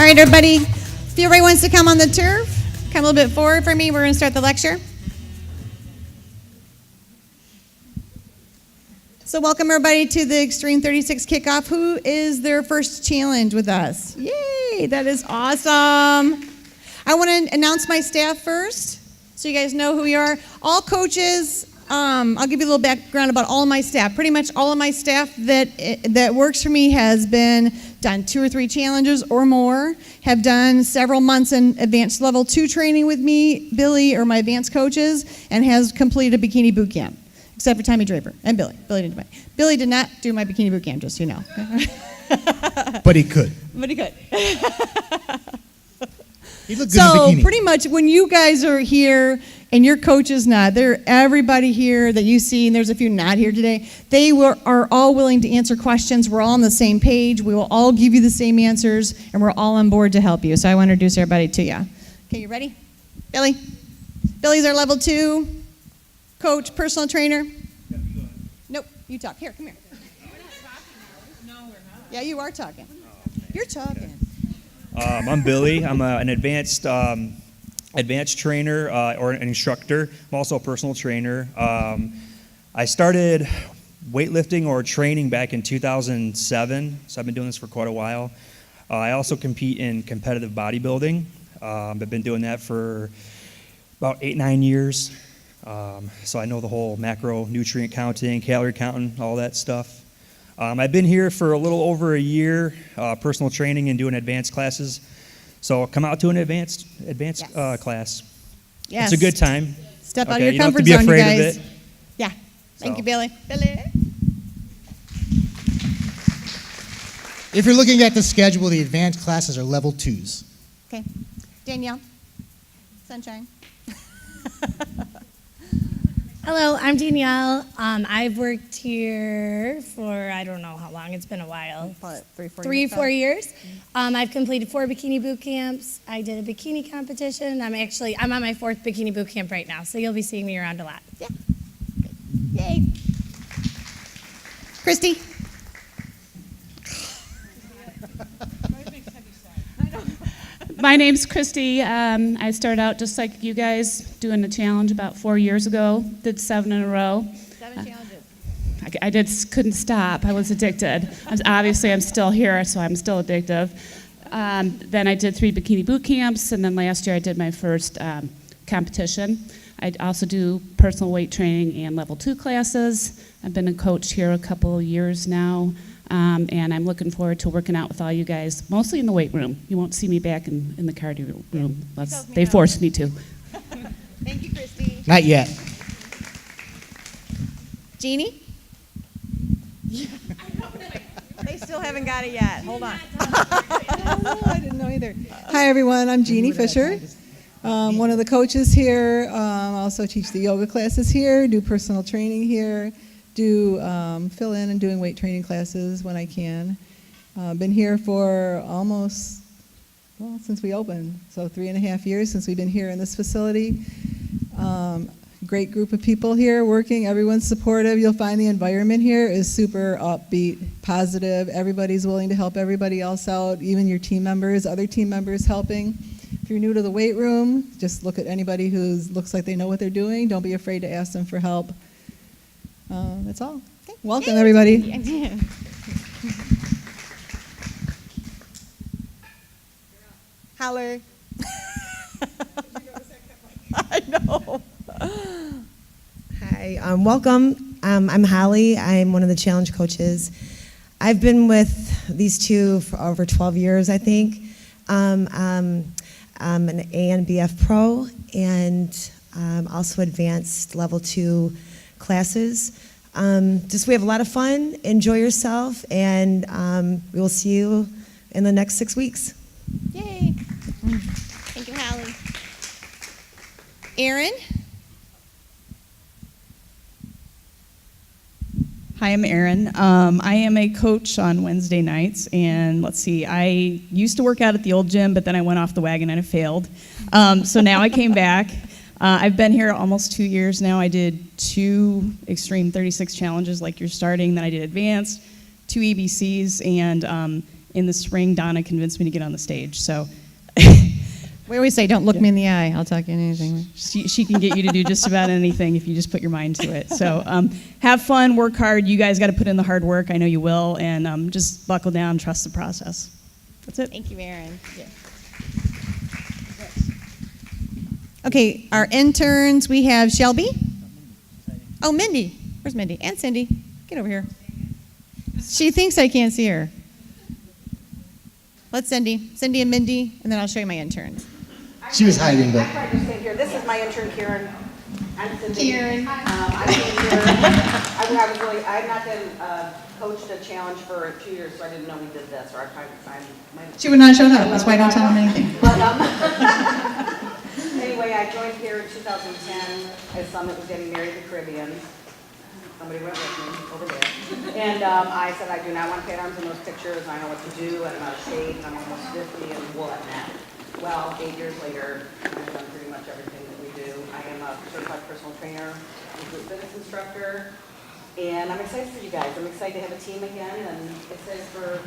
All right, everybody. If everybody wants to come on the turf, come a little bit forward for me. We're going to start the lecture. So welcome, everybody, to the Extreme 36 Kickoff. Who is their first challenge with us? Yay, that is awesome. I want to announce my staff first, so you guys know who we are. All coaches, I'll give you a little background about all of my staff. Pretty much all of my staff that works for me has done 2 or 3 challenges or more, have done several months in advanced level 2 training with me, Billy, or my advanced coaches, and has completed a bikini boot camp, except for Tommy Draper and Billy. Billy did not do my bikini boot camp, just so you know. But he could. He looked good in bikini. So pretty much when you guys are here and your coach is not, everybody here that you see, and there's a few not here today, are all willing to answer questions. We're all on the same page. We will all give you the same answers, and we're all on board to help you. So I want to introduce everybody to you. Okay, you ready? Billy? Billy's our level 2 coach, personal trainer. Nope, you talk. Here, come here. We're not talking now. No, we're not. Yeah, you are talking. You're talking. I'm Billy. I'm an advanced trainer or an instructor. I'm also a personal trainer. I started weightlifting or training back in 2007, so I've been doing this for quite a while. I also compete in competitive bodybuilding. I've been doing that for about 8-9 years. So I know the whole macronutrient counting, calorie counting, all that stuff. I've been here for a little over a year, personal training and doing advanced classes. So come out to an advanced yes. Class. Yes. It's a good time. Step out of your comfort zone, you guys. don't have to be afraid of it. Yeah. Thank you, Billy. If you're looking at the schedule, the advanced classes are level 2s. Okay. Danielle. Sunshine. Hello, I'm Danielle. I've worked here for, I don't know how long, it's been a while. 3, 4 years. I've completed 4 bikini boot camps. I did a bikini competition. I'm on my 4th bikini boot camp right now, so you'll be seeing me around a lot. Yeah. Yay. Christy. My name's Christy. I started out just like you guys doing a challenge about 4 years ago. Did 7 in a row. 7 challenges. I couldn't stop. I was addicted. Obviously, I'm still here, so I'm still addictive. Then I did 3 bikini boot camps, and then last year I did my first competition. I also do personal weight training and level 2 classes. I've been a coach here a couple of years now. And I'm looking forward to working out with all you guys, mostly in the weight room. You won't see me back in the cardio room unless they force me to. Thank you, Christy. Not yet. Jeannie? They still haven't got it yet. Hold on. I didn't know either. Hi, everyone. I'm Jeannie Fisher. One of the coaches here. Also teach the yoga classes here, do personal training here. Fill in and doing weight training classes when I can. Been here for since we opened, so 3.5 years since we've been here in this facility. Great group of people here working. Everyone's supportive. You'll find the environment here is super upbeat, positive. Everybody's willing to help everybody else out, even your team members, other team members helping. If you're new to the weight room, just look at anybody who looks like they know what they're doing. Don't be afraid to ask them for help. That's all. Okay. Welcome, everybody. Holler. I know. Hi, welcome. I'm Holly. I'm one of the challenge coaches. I've been with these two for over 12 years, I think. I'm an A and BF Pro and also advanced level 2 classes. We have a lot of fun. Enjoy yourself, and we will see you in the next 6 weeks. Yay. Thank you, Hallie. Erin? Hi, I'm Erin. I am a coach on Wednesday nights, and let's see, I used to work out at the old gym, but then I went off the wagon and I failed. So now I came back. I've been here almost 2 years now. I did 2 Extreme 36 challenges like you're starting, then I did advanced, 2 EBCs, and in the spring, Donna convinced me to get on the stage. So We always say, don't look me in the eye. I'll talk you into anything. she can get you to do just about anything if you just put your mind to it. So have fun, work hard. You guys got to put in the hard work. I know you will. And just buckle down, trust the process. That's it. Thank you, Erin. Okay, our interns, we have Shelby. Oh, Mindy. Where's Mindy? And Cindy. Get over here. She thinks I can't see her. Let's Cindy and Mindy, and then I'll show you my interns. She was hiding, but I tried to stand here. This is my intern, Karen. I'm Cindy. Karen. I came here. I've not been coached a challenge for 2 years, so I didn't know we did this, or I tried to find my. She would not show up. That's why I don't tell them anything. But anyway, I joined here in 2010 as someone that was getting married in the Caribbean. Somebody went with me over there. And I said, I do not want to pay arms in those pictures. I know what to do. I'm out of shape. I'm almost 50 and what now? Well, 8 years later, I've done pretty much everything that we do. I am a certified personal trainer, a group fitness instructor, and I'm excited for you guys. I'm excited to have a team again, and excited for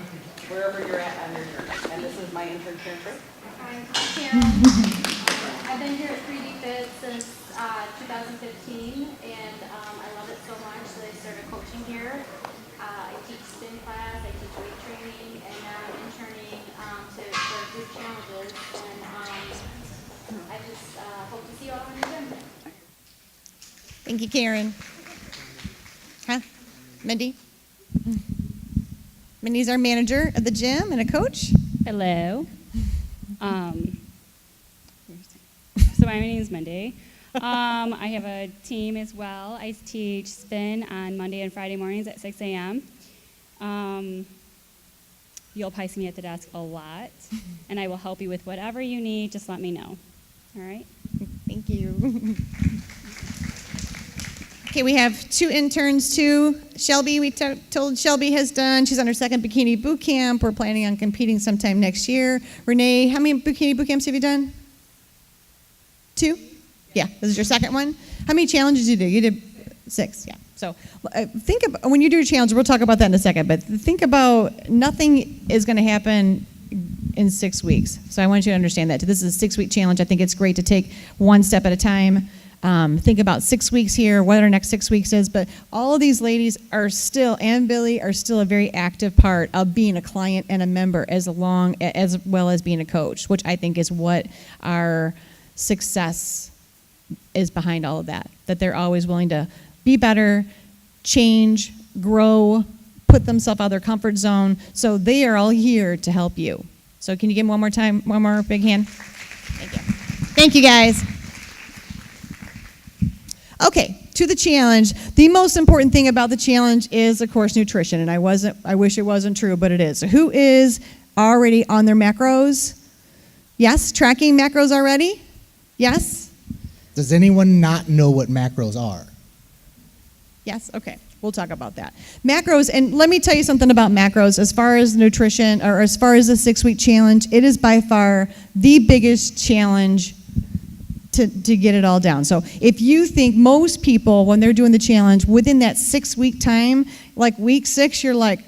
wherever you're at on your journey. And this is my intern, Karen Frick. Hi, I'm Karen. I've been here at 3D Fit since 2015, and I love it so much that I started coaching here. I teach spin class, I teach weight training, and now I'm interning for group challenges. And I just hope to see you all in the gym. Thank you, Karen. Huh? Mindy? Mindy's our manager of the gym and a coach. Hello. So my name is Monday. I have a team as well. I teach spin on Monday and Friday mornings at 6 a.m. You'll probably see me at the desk a lot, and I will help you with whatever you need. Just let me know. All right? Thank you. Okay, we have 2 interns too. Shelby, we told Shelby has done. She's on her second bikini boot camp. We're planning on competing sometime next year. Renee, how many bikini boot camps have you done? 2? Yeah, this is your second one. How many challenges did you do? You did 6, yeah. So think about, when you do your challenge, we'll talk about that in a second, but think about nothing is going to happen in 6 weeks. So I want you to understand that. This is a 6-week challenge. I think it's great to take one step at a time. Think about 6 weeks here, what our next 6 weeks is, but all of these ladies are still, and Billy, are still a very active part of being a client and a member as well as being a coach, which I think is what our success is behind all of that, that they're always willing to be better, change, grow, put themselves out of their comfort zone. So they are all here to help you. So can you give them one more time, one more big hand? Thank you. Thank you, guys. Okay, to the challenge. The most important thing about the challenge is, of course, nutrition. And I wish it wasn't true, but it is. So who is already on their macros? Yes, tracking macros already? Yes? does anyone not know what macros are? Yes? Okay. We'll talk about that. Macros, and let me tell you something about macros. As far as nutrition, or as far as the 6-week challenge, it is by far the biggest challenge to get it all down. So if you think most people, when they're doing the challenge, within that 6-week time, like week 6, you're like,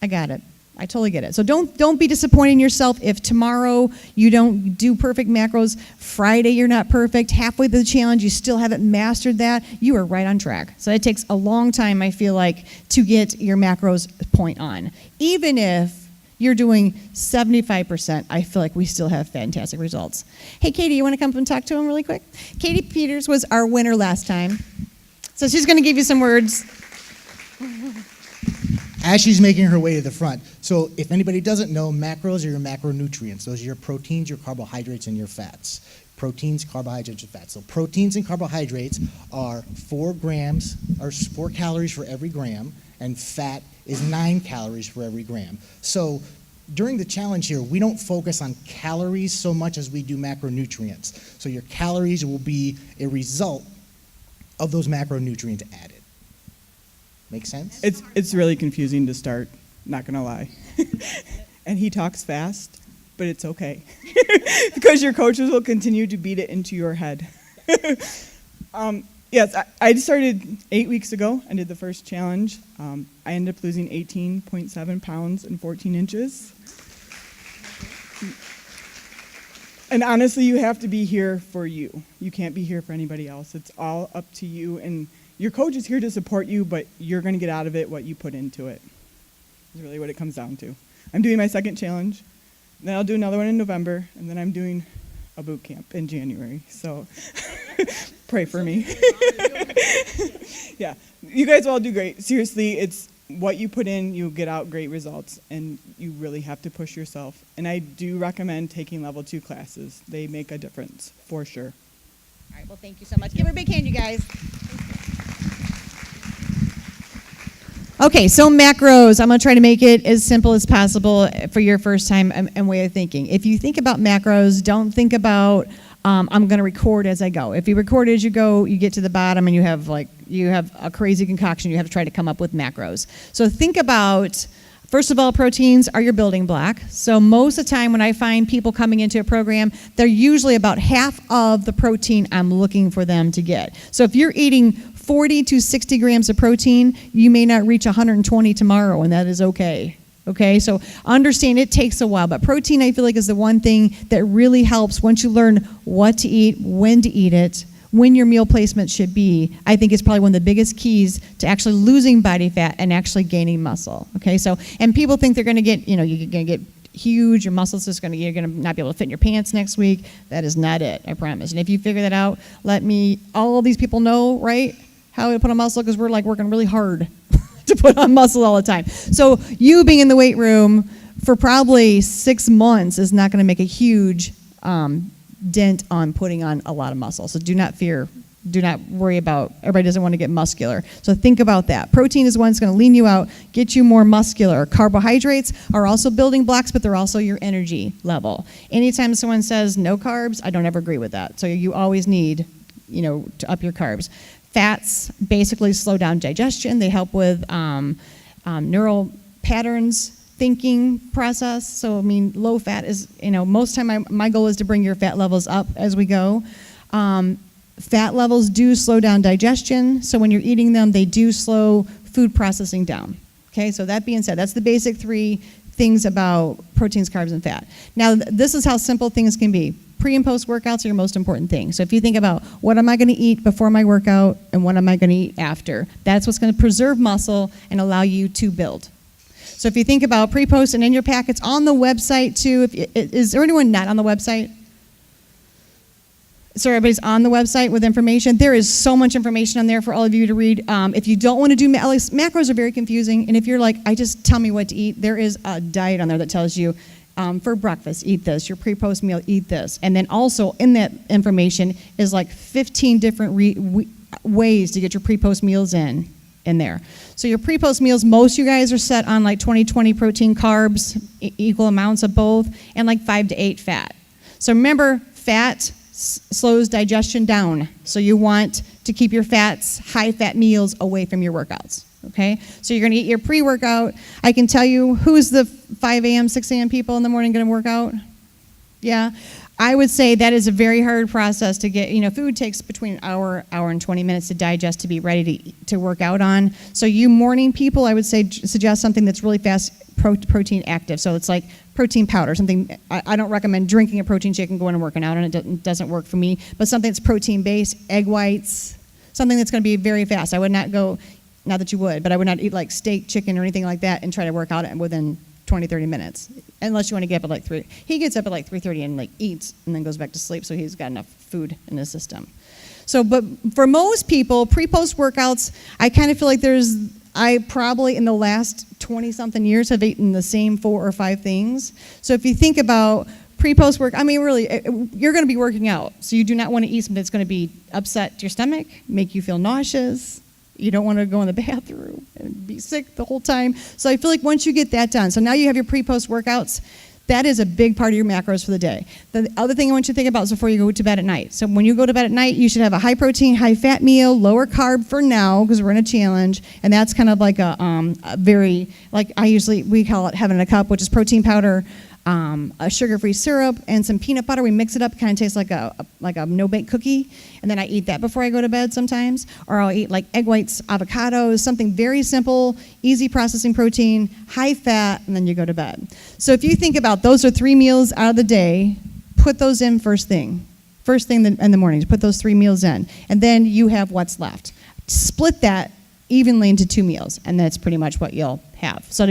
I got it. I totally get it. So don't be disappointed in yourself if tomorrow you don't do perfect macros, Friday you're not perfect, halfway through the challenge you still haven't mastered that, you are right on track. So it takes a long time, I feel like, to get your macros point on. Even if you're doing 75%, I feel like we still have fantastic results. Hey, Katie, you want to come up and talk to him really quick? Katie Peters was our winner last time. So she's going to give you some words. As she's making her way to the front. So if anybody doesn't know, macros are your macronutrients. Those are your proteins, your carbohydrates, and your fats. Proteins, carbohydrates, and fats. So proteins and carbohydrates are 4 calories for every gram, and fat is 9 calories for every gram. So during the challenge here, we don't focus on calories so much as we do macronutrients. So your calories will be a result of those macronutrients added. Make sense? It's really confusing to start, not gonna lie. And he talks fast, but it's okay. Because your coaches will continue to beat it into your head. Yes, I started 8 weeks ago. I did the first challenge. I ended up losing 18.7 pounds and 14 inches. And honestly, you have to be here for you. You can't be here for anybody else. It's all up to you. And your coach is here to support you, but you're going to get out of it what you put into it. Is really what it comes down to. I'm doing my second challenge. Then I'll do another one in November, and then I'm doing a boot camp in January. So pray for me. Yeah, you guys all do great. Seriously, it's what you put in, you get out great results, and you really have to push yourself. And I do recommend taking level 2 classes. They make a difference, for sure. All right, well, thank you so much. Give her a big hand, you guys. Okay, so macros. I'm going to try to make it as simple as possible for your first time and way of thinking. If you think about macros, don't think about I'm going to record as I go. If you record as you go, you get to the bottom and you have a crazy concoction. You have to try to come up with macros. So think about, first of all, proteins are your building block. So most of the time when I find people coming into a program, they're usually about half of the protein I'm looking for them to get. So if you're eating 40 to 60 grams of protein, you may not reach 120 tomorrow, and that is okay. Okay, so understand it takes a while, but protein I feel like is the one thing that really helps once you learn what to eat, when to eat it, when your meal placement should be. I think it's probably one of the biggest keys to actually losing body fat and actually gaining muscle. Okay, so, and people think they're going to get, you're going to get huge, your muscles just you're going to not be able to fit in your pants next week. That is not it, I promise. And if you figure that out, all these people know, right, how we put on muscle, because we're like working really hard to put on muscle all the time. So you being in the weight room for probably 6 months is not going to make a huge dent on putting on a lot of muscle. So do not fear, do not worry about, everybody doesn't want to get muscular. So think about that. Protein is one that's going to lean you out, get you more muscular. Carbohydrates are also building blocks, but they're also your energy level. Anytime someone says no carbs, I don't ever agree with that. So you always need, to up your carbs. Fats basically slow down digestion. They help with neural patterns, thinking process. So, low fat is, most of the time my goal is to bring your fat levels up as we go. Fat levels do slow down digestion. So when you're eating them, they do slow food processing down. Okay, so that being said, that's the basic 3 things about proteins, carbs, and fat. Now, this is how simple things can be. Pre and post workouts are your most important thing. So if you think about what am I going to eat before my workout and what am I going to eat after, that's what's going to preserve muscle and allow you to build. So if you think about pre, post, and in your packets on the website too, is there anyone not on the website? So everybody's on the website with information. There is so much information on there for all of you to read. If you don't want to do macros are very confusing, and if you're like, just tell me what to eat, there is a diet on there that tells you for breakfast, eat this. Your pre-post meal, eat this. And then also in that information is like 15 different ways to get your pre-post meals in there. So your pre-post meals, most of you guys are set on like 20-20 protein, carbs, equal amounts of both, and like 5 to 8 fat. So remember, fat slows digestion down. So you want to keep your high-fat meals away from your workouts. Okay, so you're going to eat your pre-workout. I can tell you, who's the 5 a.m., 6 a.m. people in the morning going to work out? Yeah, I would say that is a very hard process to get. Food takes between an hour and 20 minutes to digest to be ready to work out on. So you morning people, I would say suggest something that's really fast protein active. So it's like protein powder, something. I don't recommend drinking a protein shake and going and working out, and it doesn't work for me. But something that's protein-based, egg whites, something that's going to be very fast. I would not go. Not that you would, but I would not eat like steak, chicken, or anything like that and try to work out within 20, 30 minutes. Unless you want to get up at like 3. He gets up at like 3:30 and like eats and then goes back to sleep, so he's got enough food in his system. So, but for most people, pre-post workouts, I kind of feel like I probably in the last 20-something years have eaten the same 4 or 5 things. So if you think about pre-post work, really, you're going to be working out. So you do not want to eat something that's going to be upset to your stomach, make you feel nauseous. You don't want to go in the bathroom and be sick the whole time. So I feel like once you get that done, so now you have your pre-post workouts, that is a big part of your macros for the day. The other thing I want you to think about is before you go to bed at night. So when you go to bed at night, you should have a high protein, high fat meal, lower carb for now, because we're in a challenge, and that's kind of like a very, like we call it heaven in a cup, which is protein powder, a sugar-free syrup, and some peanut butter. We mix it up, kind of tastes like a no-bake cookie, and then I eat that before I go to bed sometimes. Or I'll eat like egg whites, avocados, something very simple, easy processing protein, high fat, and then you go to bed. So if you think about those are 3 meals out of the day, put those in first thing in the morning. Put those 3 meals in, and then you have what's left. Split that evenly into 2 meals, and that's pretty much what you'll have. So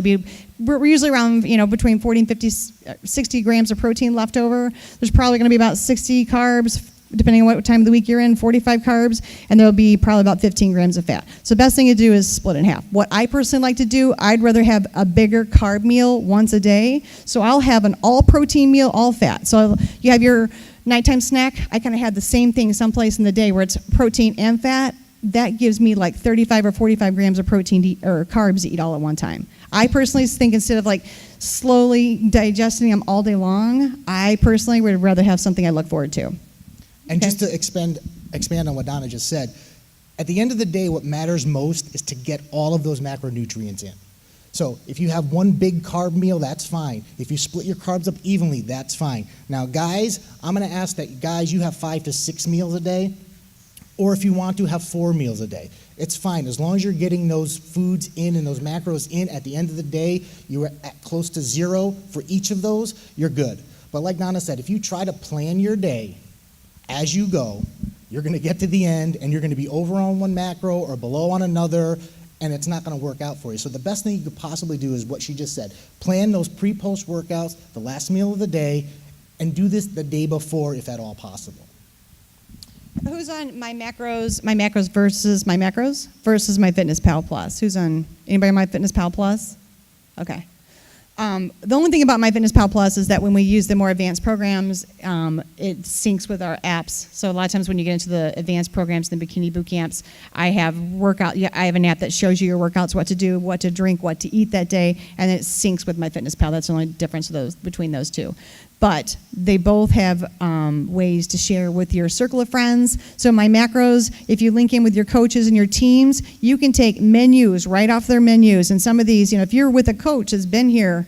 we're usually around, between 40 and 50, 60 grams of protein left over. There's probably going to be about 60 carbs, depending on what time of the week you're in, 45 carbs, and there'll be probably about 15 grams of fat. So the best thing to do is split in half. What I personally like to do, I'd rather have a bigger carb meal once a day. So I'll have an all protein meal, all fat. So you have your nighttime snack. I kind of have the same thing someplace in the day where it's protein and fat. That gives me like 35 or 45 grams of protein or carbs to eat all at one time. I personally think instead of like slowly digesting them all day long, I personally would rather have something I look forward to. And just to expand on what Donna just said, at the end of the day, what matters most is to get all of those macronutrients in. So if you have one big carb meal, that's fine. If you split your carbs up evenly, that's fine. Now, guys, I'm going to ask that, guys, you have 5 to 6 meals a day. Or if you want to have 4 meals a day. It's fine. As long as you're getting those foods in and those macros in, at the end of the day, you are at close to 0 for each of those, you're good. But like Donna said, if you try to plan your day as you go, you're going to get to the end and you're going to be over on one macro or below on another, and it's not going to work out for you. So the best thing you could possibly do is what she just said. Plan those pre-post workouts, the last meal of the day, and do this the day before if at all possible. Who's on my macros versus my Fitness Pal Plus? Who's on, anybody on my Fitness Pal Plus? Okay. The only thing about my Fitness Pal Plus is that when we use the more advanced programs, it syncs with our apps. So a lot of times when you get into the advanced programs, the bikini boot camps, I have an app that shows you your workouts, what to do, what to drink, what to eat that day, and it syncs with my Fitness Pal. That's the only difference between those two. But they both have ways to share with your circle of friends. So my macros, if you link in with your coaches and your teams, you can take menus right off their menus. And some of these, if you're with a coach that's been here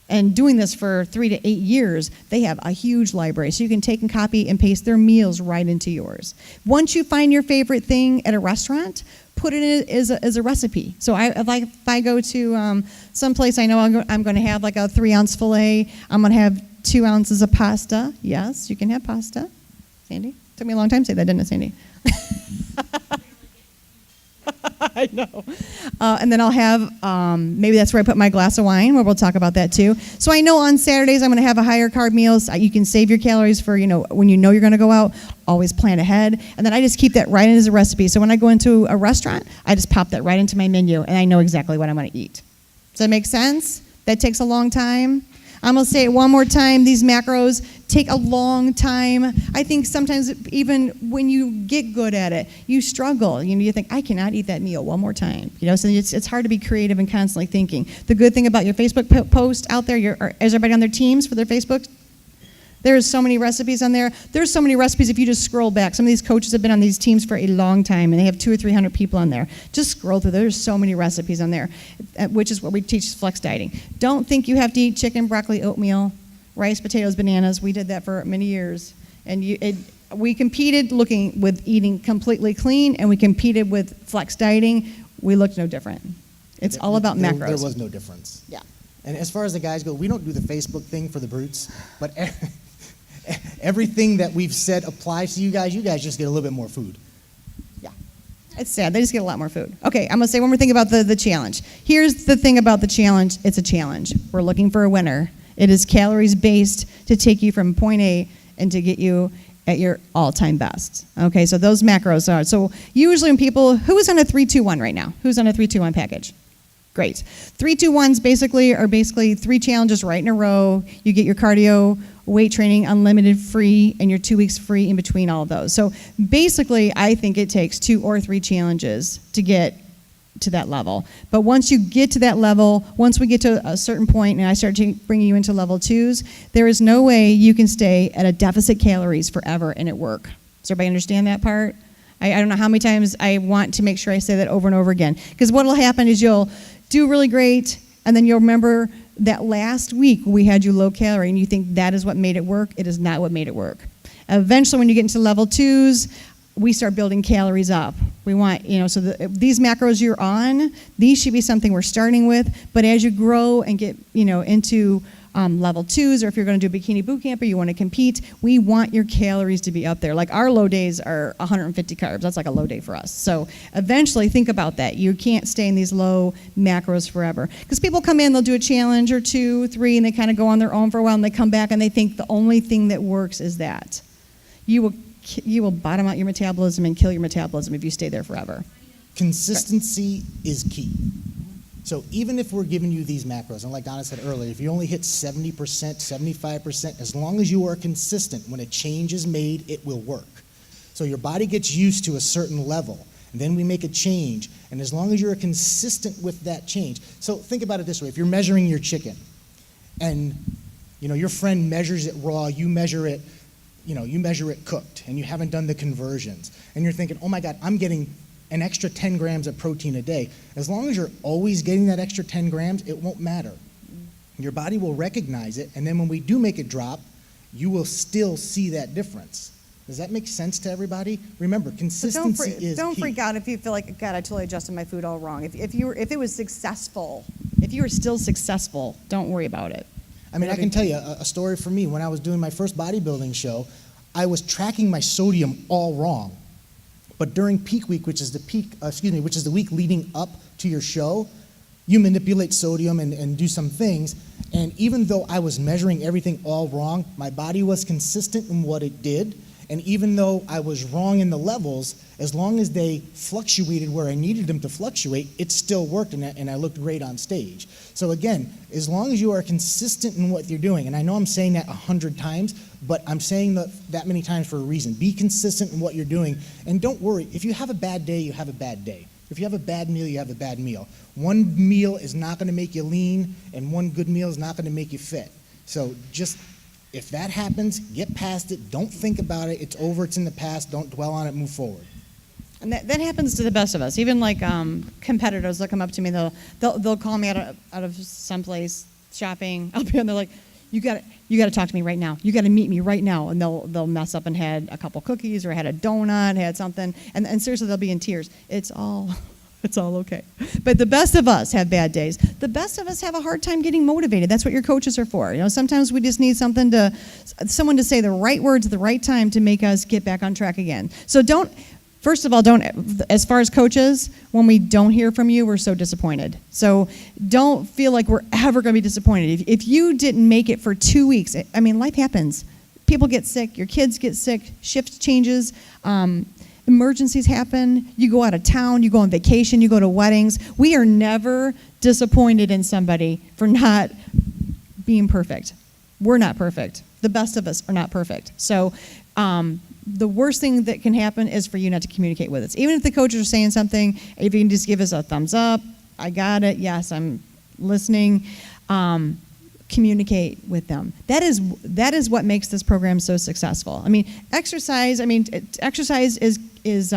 and doing this for 3 to 8 years, they have a huge library. So you can take and copy and paste their meals right into yours. Once you find your favorite thing at a restaurant, put it in as a recipe. So if I go to some place I know I'm going to have like a 3-ounce filet, I'm going to have 2 ounces of pasta. Yes, you can have pasta. Sandy? Took me a long time to say that, didn't it, Sandy? I know. And then I'll have, maybe that's where I put my glass of wine, where we'll talk about that too. So I know on Saturdays I'm going to have a higher carb meal. So you can save your calories for, when you know you're going to go out, always plan ahead. And then I just keep that right in as a recipe. So when I go into a restaurant, I just pop that right into my menu, and I know exactly what I'm going to eat. Does that make sense? That takes a long time. I'm going to say it one more time. These macros take a long time. I think sometimes even when you get good at it, you struggle. You think, I cannot eat that meal one more time. So it's hard to be creative and constantly thinking. The good thing about your Facebook post out there, is everybody on their teams for their Facebook? There's so many recipes on there. There's so many recipes if you just scroll back. Some of these coaches have been on these teams for a long time, and they have 200 or 300 people on there. Just scroll through. There's so many recipes on there, which is what we teach flex dieting. Don't think you have to eat chicken, broccoli, oatmeal, rice, potatoes, bananas. We did that for many years. And we competed with eating completely clean, and we competed with flex dieting. We looked no different. It's all about macros. There was no difference. Yeah. And as far as the guys go, we don't do the Facebook thing for the brutes, but everything that we've said applies to you guys. You guys just get a little bit more food. Yeah. It's sad. They just get a lot more food. Okay, I'm going to say one more thing about the challenge. Here's the thing about the challenge. It's a challenge. We're looking for a winner. It is calories based to take you from point A and to get you at your all-time best. Okay, so those macros are. So usually when people, who is on a 3-2-1 right now? Who's on a 3-2-1 package? Great. 3-2-1s are 3 challenges right in a row. You get your cardio, weight training, unlimited free, and your 2 weeks free in between all of those. So basically, I think it takes 2 or 3 challenges to get to that level. But once you get to that level, once we get to a certain point and I start bringing you into level 2s, there is no way you can stay at a deficit calories forever and it work. Does everybody understand that part? I don't know how many times I want to make sure I say that over and over again. Because what will happen is you'll do really great, and then you'll remember that last week we had you low calorie and you think that is what made it work, it is not what made it work. Eventually, when you get into level 2s, we start building calories up. We want, so these macros you're on, these should be something we're starting with, but as you grow and get, into level 2s, or if you're going to do a bikini boot camp or you want to compete, we want your calories to be up there. Like our low days are 150 carbs. That's like a low day for us. So eventually think about that. You can't stay in these low macros forever. Because people come in, they'll do a challenge or 2, 3, and they kind of go on their own for a while, and they come back and they think the only thing that works is that. You will bottom out your metabolism and kill your metabolism if you stay there forever. Consistency is key. So even if we're giving you these macros, and like Donna said earlier, if you only hit 70%, 75%, as long as you are consistent, when a change is made, it will work. So your body gets used to a certain level, and then we make a change, and as long as you're consistent with that change. So think about it this way. If you're measuring your chicken, and your friend measures it raw, you measure it cooked, and you haven't done the conversions, and you're thinking, oh my God, I'm getting an extra 10 grams of protein a day. As long as you're always getting that extra 10 grams, it won't matter. Your body will recognize it, and then when we do make it drop, you will still see that difference. Does that make sense to everybody? Remember, consistency is key. Don't freak out if you feel like, God, I totally adjusted my food all wrong. If it was successful, if you were still successful, don't worry about it. I mean, I can tell you a story for me. When I was doing my first bodybuilding show, I was tracking my sodium all wrong. But during peak week, which is the week leading up to your show, you manipulate sodium and do some things. And even though I was measuring everything all wrong, my body was consistent in what it did. And even though I was wrong in the levels, as long as they fluctuated where I needed them to fluctuate, it still worked, and I looked great on stage. So again, as long as you are consistent in what you're doing, and I know I'm saying that 100 times, but I'm saying that many times for a reason. Be consistent in what you're doing, and don't worry. If you have a bad day, you have a bad day. If you have a bad meal, you have a bad meal. One meal is not going to make you lean, and one good meal is not going to make you fit. So just, if that happens, get past it. Don't think about it. It's over. It's in the past. Don't dwell on it. Move forward. And that happens to the best of us. Even like competitors, they'll come up to me. They'll call me out of someplace shopping. I'll be on. They're like, you got to talk to me right now. You got to meet me right now. And they'll mess up and had a couple cookies or had a donut, had something, and seriously, they'll be in tears. It's all okay. But the best of us have bad days. The best of us have a hard time getting motivated. That's what your coaches are for. Sometimes we just need someone to say the right words at the right time to make us get back on track again. So first of all, as far as coaches, when we don't hear from you, we're so disappointed. So don't feel like we're ever going to be disappointed. If you didn't make it for 2 weeks, life happens. People get sick, your kids get sick, shift changes, emergencies happen, you go out of town, you go on vacation, you go to weddings. We are never disappointed in somebody for not being perfect. We're not perfect. The best of us are not perfect. So the worst thing that can happen is for you not to communicate with us. Even if the coaches are saying something, if you can just give us a thumbs up, I got it, yes, I'm listening. Communicate with them. That is what makes this program so successful. Exercise is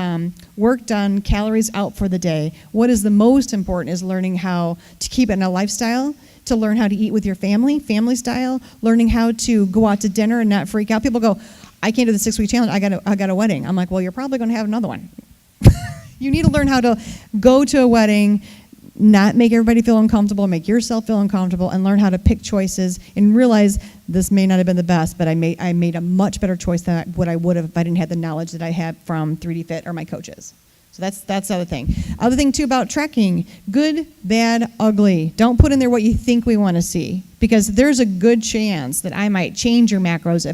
work done, calories out for the day. What is the most important is learning how to keep it in a lifestyle, to learn how to eat with your family style, learning how to go out to dinner and not freak out. People go, I can't do the 6-week challenge, I got a wedding. I'm like, well, you're probably going to have another one. You need to learn how to go to a wedding, not make everybody feel uncomfortable, make yourself feel uncomfortable, and learn how to pick choices and realize this may not have been the best, but I made a much better choice than what I would have if I didn't have the knowledge that I have from 3D Fit or my coaches. So that's the other thing. Other thing too about tracking, good, bad, ugly. Don't put in there what you think we want to see, because there's a good chance that I might change your macros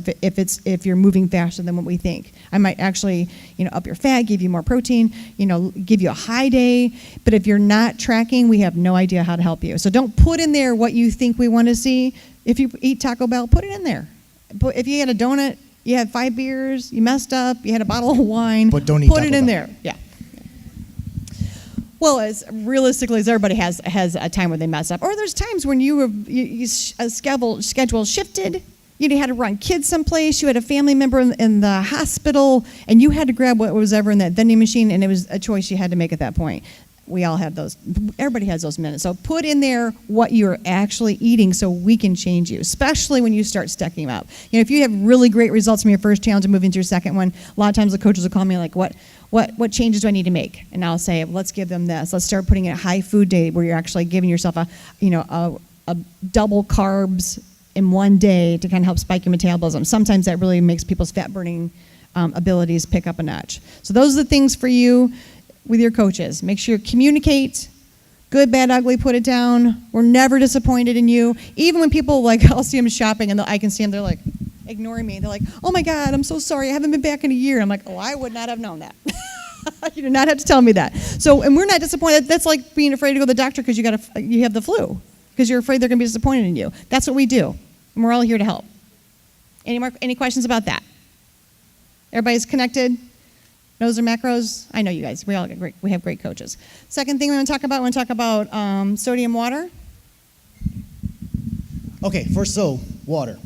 if you're moving faster than what we think. I might actually, up your fat, give you more protein, give you a high day. But if you're not tracking, we have no idea how to help you. So don't put in there what you think we want to see. If you eat Taco Bell, put it in there. But if you had a donut, you had 5 beers, you messed up, you had a bottle of wine, but don't eat put Taco it in Bell. there. Yeah. Well, as realistically as everybody has a time when they mess up, or there's times when a schedule shifted. You had to run kids someplace. You had a family member in the hospital, and you had to grab what was ever in that vending machine, and it was a choice you had to make at that point. We all have those. Everybody has those minutes. So put in there what you're actually eating so we can change you, especially when you start stacking them up. You know, if you have really great results from your first challenge and moving to your second one, a lot of times the coaches will call me like, what changes do I need to make? And I'll say, let's give them this. Let's start putting in a high food day where you're actually giving yourself a double carbs in one day to kind of help spike your metabolism. Sometimes that really makes people's fat burning abilities pick up a notch. So those are the things for you with your coaches. Make sure you communicate. Good, bad, ugly, put it down. We're never disappointed in you. Even when people, like, I'll see them shopping and I can see them, they're like ignoring me. They're like, oh my God, I'm so sorry. I haven't been back in a year. I'm like, oh, I would not have known that. You do not have to tell me that. So, and we're not disappointed. That's like being afraid to go to the doctor because you have the flu, because you're afraid they're going to be disappointed in you. That's what we do. And we're all here to help. Any questions about that? Everybody's connected? Knows their macros? I know you guys. We have great coaches. Second thing we want to talk about, sodium water. Okay, first, water.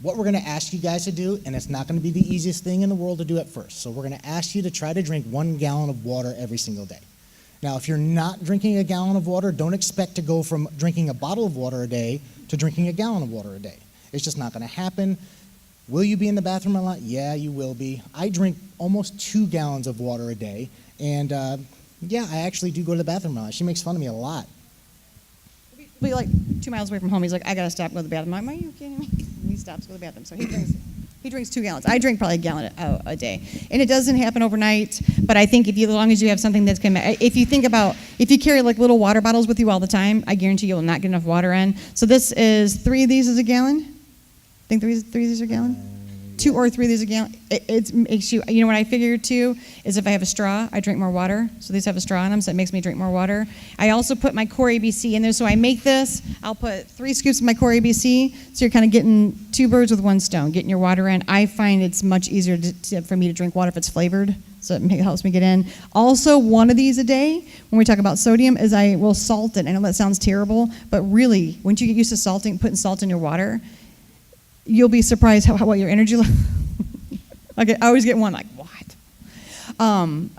What we're going to ask you guys to do, and it's not going to be the easiest thing in the world to do at first. So we're going to ask you to try to drink 1 gallon of water every single day. Now, if you're not drinking a gallon of water, don't expect to go from drinking a bottle of water a day to drinking a gallon of water a day. It's just not going to happen. Will you be in the bathroom a lot? Yeah, you will be. I drink almost 2 gallons of water a day, and yeah, I actually do go to the bathroom a lot. She makes fun of me a lot. We like 2 miles away from home. He's like, I gotta stop and go to the bathroom. I'm like, are you kidding me? And he stops to go to the bathroom. So he drinks 2 gallons. I drink probably a gallon a day, and it doesn't happen overnight. But I think as long as you have something that's if you carry like little water bottles with you all the time, I guarantee you will not get enough water in. So this is 3 of these is a gallon. I think three of these are a gallon. 2 or 3 of these a gallon. It makes you. You know what I figured too is if I have a straw, I drink more water. So these have a straw in them, so it makes me drink more water. I also put my Core ABC in there. So I make this. I'll put 3 scoops of my Core ABC. So you're kind of getting 2 birds with 1 stone, getting your water in. I find it's much easier for me to drink water if it's flavored. So it helps me get in. Also, 1 of these a day, when we talk about sodium, is I will salt it. I know that sounds terrible, but really, once you get used to putting salt in your water, you'll be surprised what your energy level. Okay, I always get one like, what?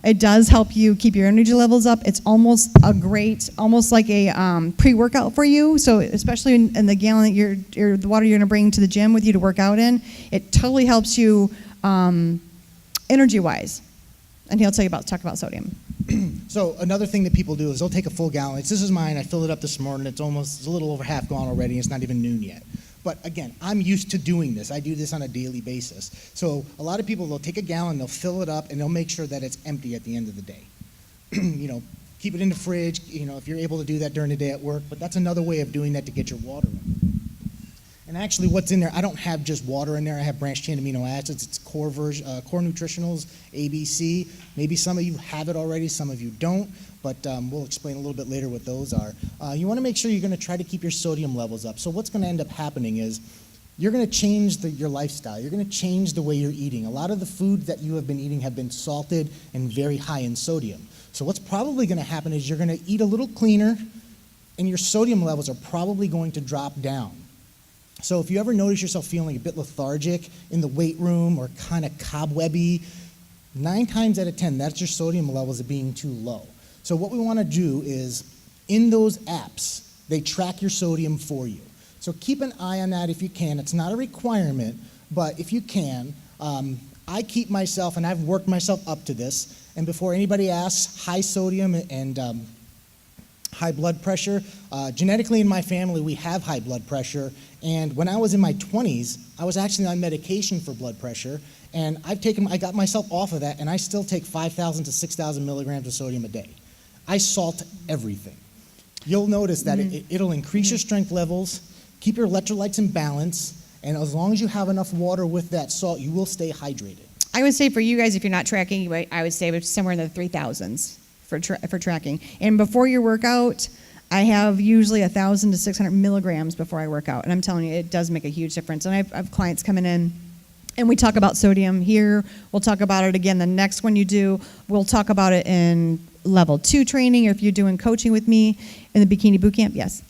It does help you keep your energy levels up. It's almost like a pre-workout for you. So especially in the gallon that the water you're gonna bring to the gym with you to work out in, it totally helps you energy-wise. And he'll talk about sodium. So another thing that people do is they'll take a full gallon. This is mine. I filled it up this morning. It's a little over half gone already. It's not even noon yet. But again, I'm used to doing this. I do this on a daily basis. So a lot of people, they'll take a gallon, they'll fill it up, and they'll make sure that it's empty at the end of the day. Keep it in the fridge, if you're able to do that during the day at work. But that's another way of doing that to get your water in. And actually what's in there, I don't have just water in there. I have branched-chain amino acids. It's core nutritionals, ABC. Maybe some of you have it already, some of you don't. But we'll explain a little bit later what those are. You want to make sure you're going to try to keep your sodium levels up. So what's going to end up happening is you're going to change your lifestyle. You're going to change the way you're eating. A lot of the food that you have been eating have been salted and very high in sodium. So what's probably going to happen is you're going to eat a little cleaner, and your sodium levels are probably going to drop down. So if you ever notice yourself feeling a bit lethargic in the weight room or kind of cobwebby, 9 times out of 10, that's your sodium levels are being too low. So what we want to do is, in those apps, they track your sodium for you. So keep an eye on that if you can. It's not a requirement, but if you can, I keep myself, and I've worked myself up to this, and before anybody asks, high sodium and high blood pressure, genetically in my family, we have high blood pressure, and when I was in my 20s, I was actually on medication for blood pressure, and I got myself off of that, and I still take 5,000 to 6,000 milligrams of sodium a day. I salt everything. You'll notice that it'll increase your strength levels, keep your electrolytes in balance, and as long as you have enough water with that salt, you will stay hydrated. I would say for you guys, if you're not tracking, I would say somewhere in the 3,000s for tracking. And before your workout, I have usually 1,000 to 600 milligrams before I work out. And I'm telling you, it does make a huge difference. And I have clients coming in, and we talk about sodium here. We'll talk about it again the next one you do. We'll talk about it in level 2 training, or if you're doing coaching with me in the Bikini Boot Camp. Yes.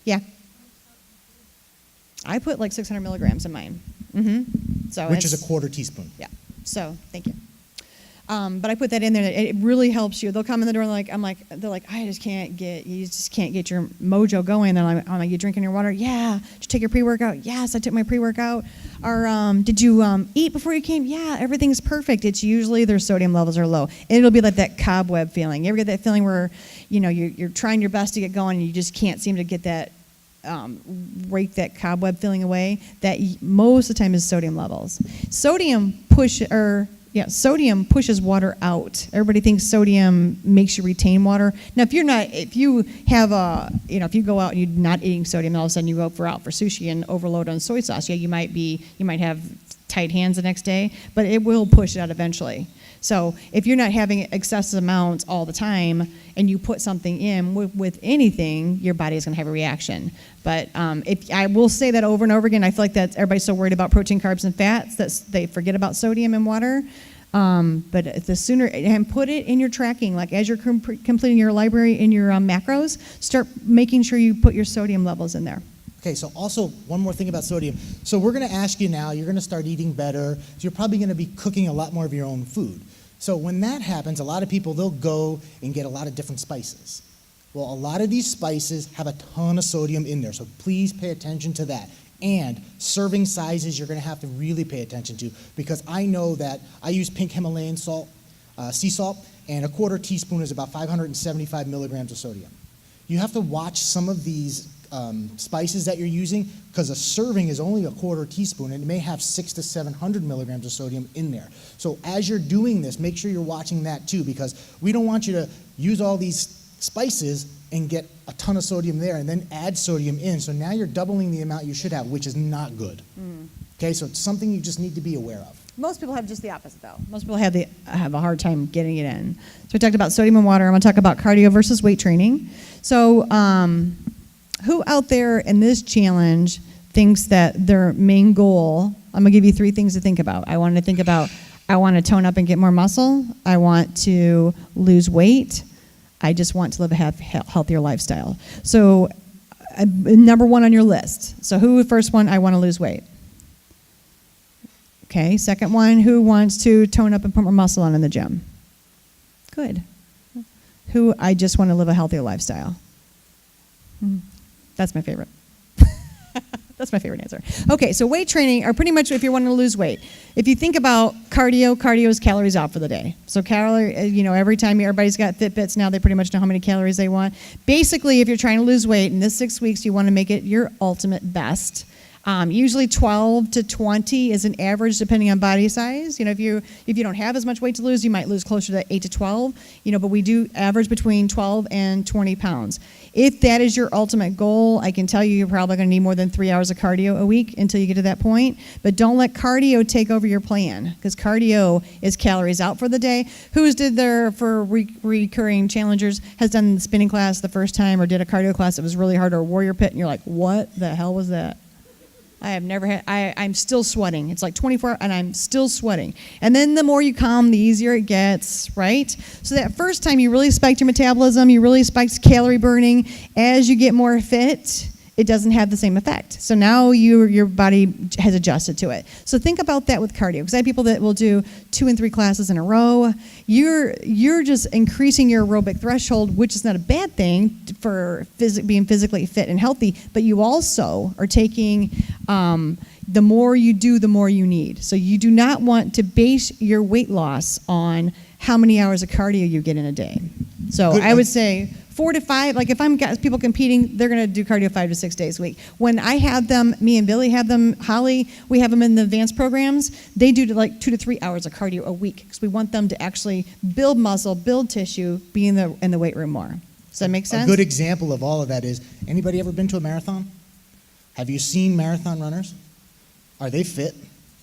Yeah. I put like 600 milligrams in mine. So which is a 1/4 teaspoon. Yeah. So thank you. But I put that in there. It really helps you. They'll come in the door and they're like, you just can't get your mojo going. And I'm like, you drinking your water? Yeah. Did you take your pre-workout? Yes, I took my pre-workout. Or did you eat before you came? Yeah, everything's perfect. It's usually their sodium levels are low. And it'll be like that cobweb feeling. You ever get that feeling where, you're trying your best to get going and you just can't seem to get that, rake that cobweb feeling away? That most of the time is sodium levels. Sodium pushes water out. Everybody thinks sodium makes you retain water. Now, if you go out and you're not eating sodium, and all of a sudden you go out for sushi and overload on soy sauce, you might have tight hands the next day, but it will push it out eventually. So if you're not having excessive amounts all the time and you put something in with anything, your body is going to have a reaction. But if I will say that over and over again, I feel like that everybody's so worried about protein, carbs, and fats that they forget about sodium and water. But the sooner, and put it in your tracking, like as you're completing your library in your macros, start making sure you put your sodium levels in there. Okay, so also one more thing about sodium. So we're going to ask you now, you're going to start eating better, so you're probably going to be cooking a lot more of your own food. So when that happens, a lot of people, they'll go and get a lot of different spices. Well, a lot of these spices have a ton of sodium in there, so please pay attention to that. And serving sizes you're going to have to really pay attention to, because I know that I use pink Himalayan salt, sea salt, and a quarter teaspoon is about 575 milligrams of sodium. You have to watch some of these spices that you're using, because a serving is only a quarter teaspoon and it may have 600 to 700 milligrams of sodium in there. So as you're doing this, make sure you're watching that too, because we don't want you to use all these spices and get a ton of sodium there and then add sodium in. So now you're doubling the amount you should have, which is not good. Okay, so it's something you just need to be aware of. Most people have just the opposite, though. Most people have a hard time getting it in. So we talked about sodium and water. I'm going to talk about cardio versus weight training. So who out there in this challenge thinks that their main goal, I'm going to give you 3 things to think about. I want to tone up and get more muscle. I want to lose weight. I just want to live a healthier lifestyle. So number 1 on your list. So first one, I want to lose weight. Okay, second one, who wants to tone up and put more muscle on in the gym? Good. Who, I just want to live a healthier lifestyle. That's my favorite. That's my favorite answer. Okay, so weight training are pretty much if you're wanting to lose weight. If you think about cardio is calories out for the day. So every time everybody's got Fitbits now, they pretty much know how many calories they want. Basically, if you're trying to lose weight in this 6 weeks, you want to make it your ultimate best. Usually 12 to 20 is an average depending on body size. If you don't have as much weight to lose, you might lose closer to 8 to 12. But we do average between 12 and 20 pounds. If that is your ultimate goal, I can tell you you're probably going to need more than 3 hours of cardio a week until you get to that point. But don't let cardio take over your plan, because cardio is calories out for the day. Who's did their, for recurring challengers, has done the spinning class the first time or did a cardio class that was really hard, or a warrior pit, and you're like, what the hell was that? I have never had, I'm still sweating. It's like 24 and I'm still sweating. And then the more you come, the easier it gets, right? So that first time you really spiked your metabolism, you really spiked calorie burning. As you get more fit, it doesn't have the same effect. So now your body has adjusted to it. So think about that with cardio, because I have people that will do 2 and 3 classes in a row. You're just increasing your aerobic threshold, which is not a bad thing for being physically fit and healthy, but you also are taking, the more you do, the more you need. So you do not want to base your weight loss on how many hours of cardio you get in a day. So I would say 4 to 5, like if I'm got people competing, they're going to do cardio 5 to 6 days a week. When I have them, me and Billy have them, Holly, we have them in the advanced programs, they do like 2 to 3 hours of cardio a week, because we want them to actually build muscle, build tissue, be in the weight room more. Does that make sense? A good example of all of that is, anybody ever been to a marathon? Have you seen marathon runners? Are they fit?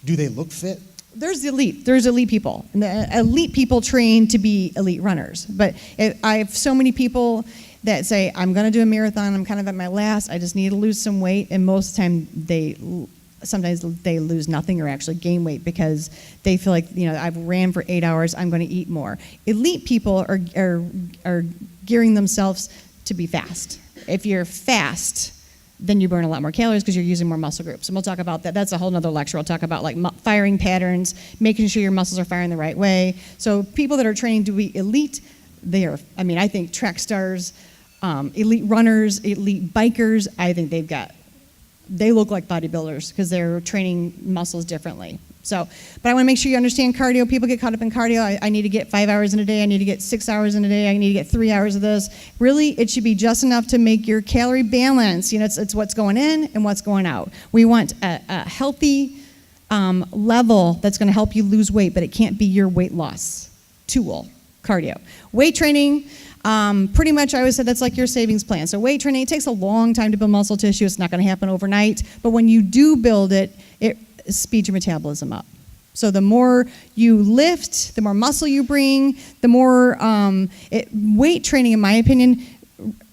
Do they look fit? There's elite people. And the elite people train to be elite runners. But I have so many people that say, I'm going to do a marathon, I'm kind of at my last, I just need to lose some weight, and most of the time sometimes they lose nothing or actually gain weight because they feel like, I've ran for 8 hours, I'm going to eat more. Elite people are gearing themselves to be fast. If you're fast, then you burn a lot more calories because you're using more muscle groups. And we'll talk about that. That's a whole nother lecture. We'll talk about like firing patterns, making sure your muscles are firing the right way. So people that are training to be elite, I think track stars, elite runners, elite bikers, I think they look like bodybuilders because they're training muscles differently. So, but I want to make sure you understand cardio. People get caught up in cardio. I need to get 5 hours in a day. I need to get 6 hours in a day. I need to get 3 hours of this. Really, it should be just enough to make your calorie balance. It's what's going in and what's going out. We want a healthy level that's going to help you lose weight, but it can't be your weight loss tool, cardio. Weight training, pretty much I always said that's like your savings plan. So weight training, it takes a long time to build muscle tissue. It's not going to happen overnight. But when you do build it, it speeds your metabolism up. So the more you lift, the more muscle you bring, the more weight training, in my opinion,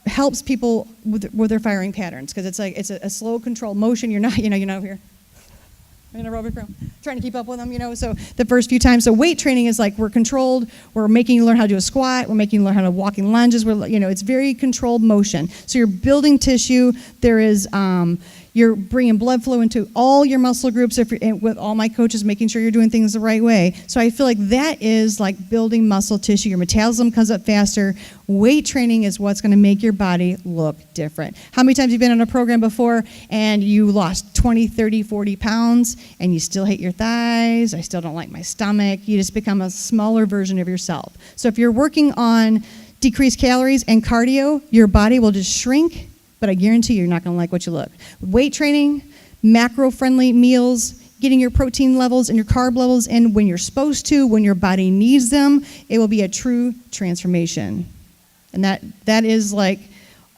helps people with their firing patterns because it's a slow, controlled motion. You're not here in aerobic room trying to keep up with them. So the first few times. So weight training is like we're controlled. We're making you learn how to do a squat. We're making you learn how to walk in lunges. It's very controlled motion. So you're building tissue. There is. You're bringing blood flow into all your muscle groups with all my coaches, making sure you're doing things the right way. So I feel like that is like building muscle tissue. Your metabolism comes up faster. Weight training is what's going to make your body look different. How many times have you been on a program before and you lost 20, 30, 40 pounds and you still hate your thighs? I still don't like my stomach. You just become a smaller version of yourself. So if you're working on decreased calories and cardio, your body will just shrink. But I guarantee you're not going to like what you look. Weight training, macro-friendly meals, getting your protein levels and your carb levels in when you're supposed to, when your body needs them, it will be a true transformation. And that is like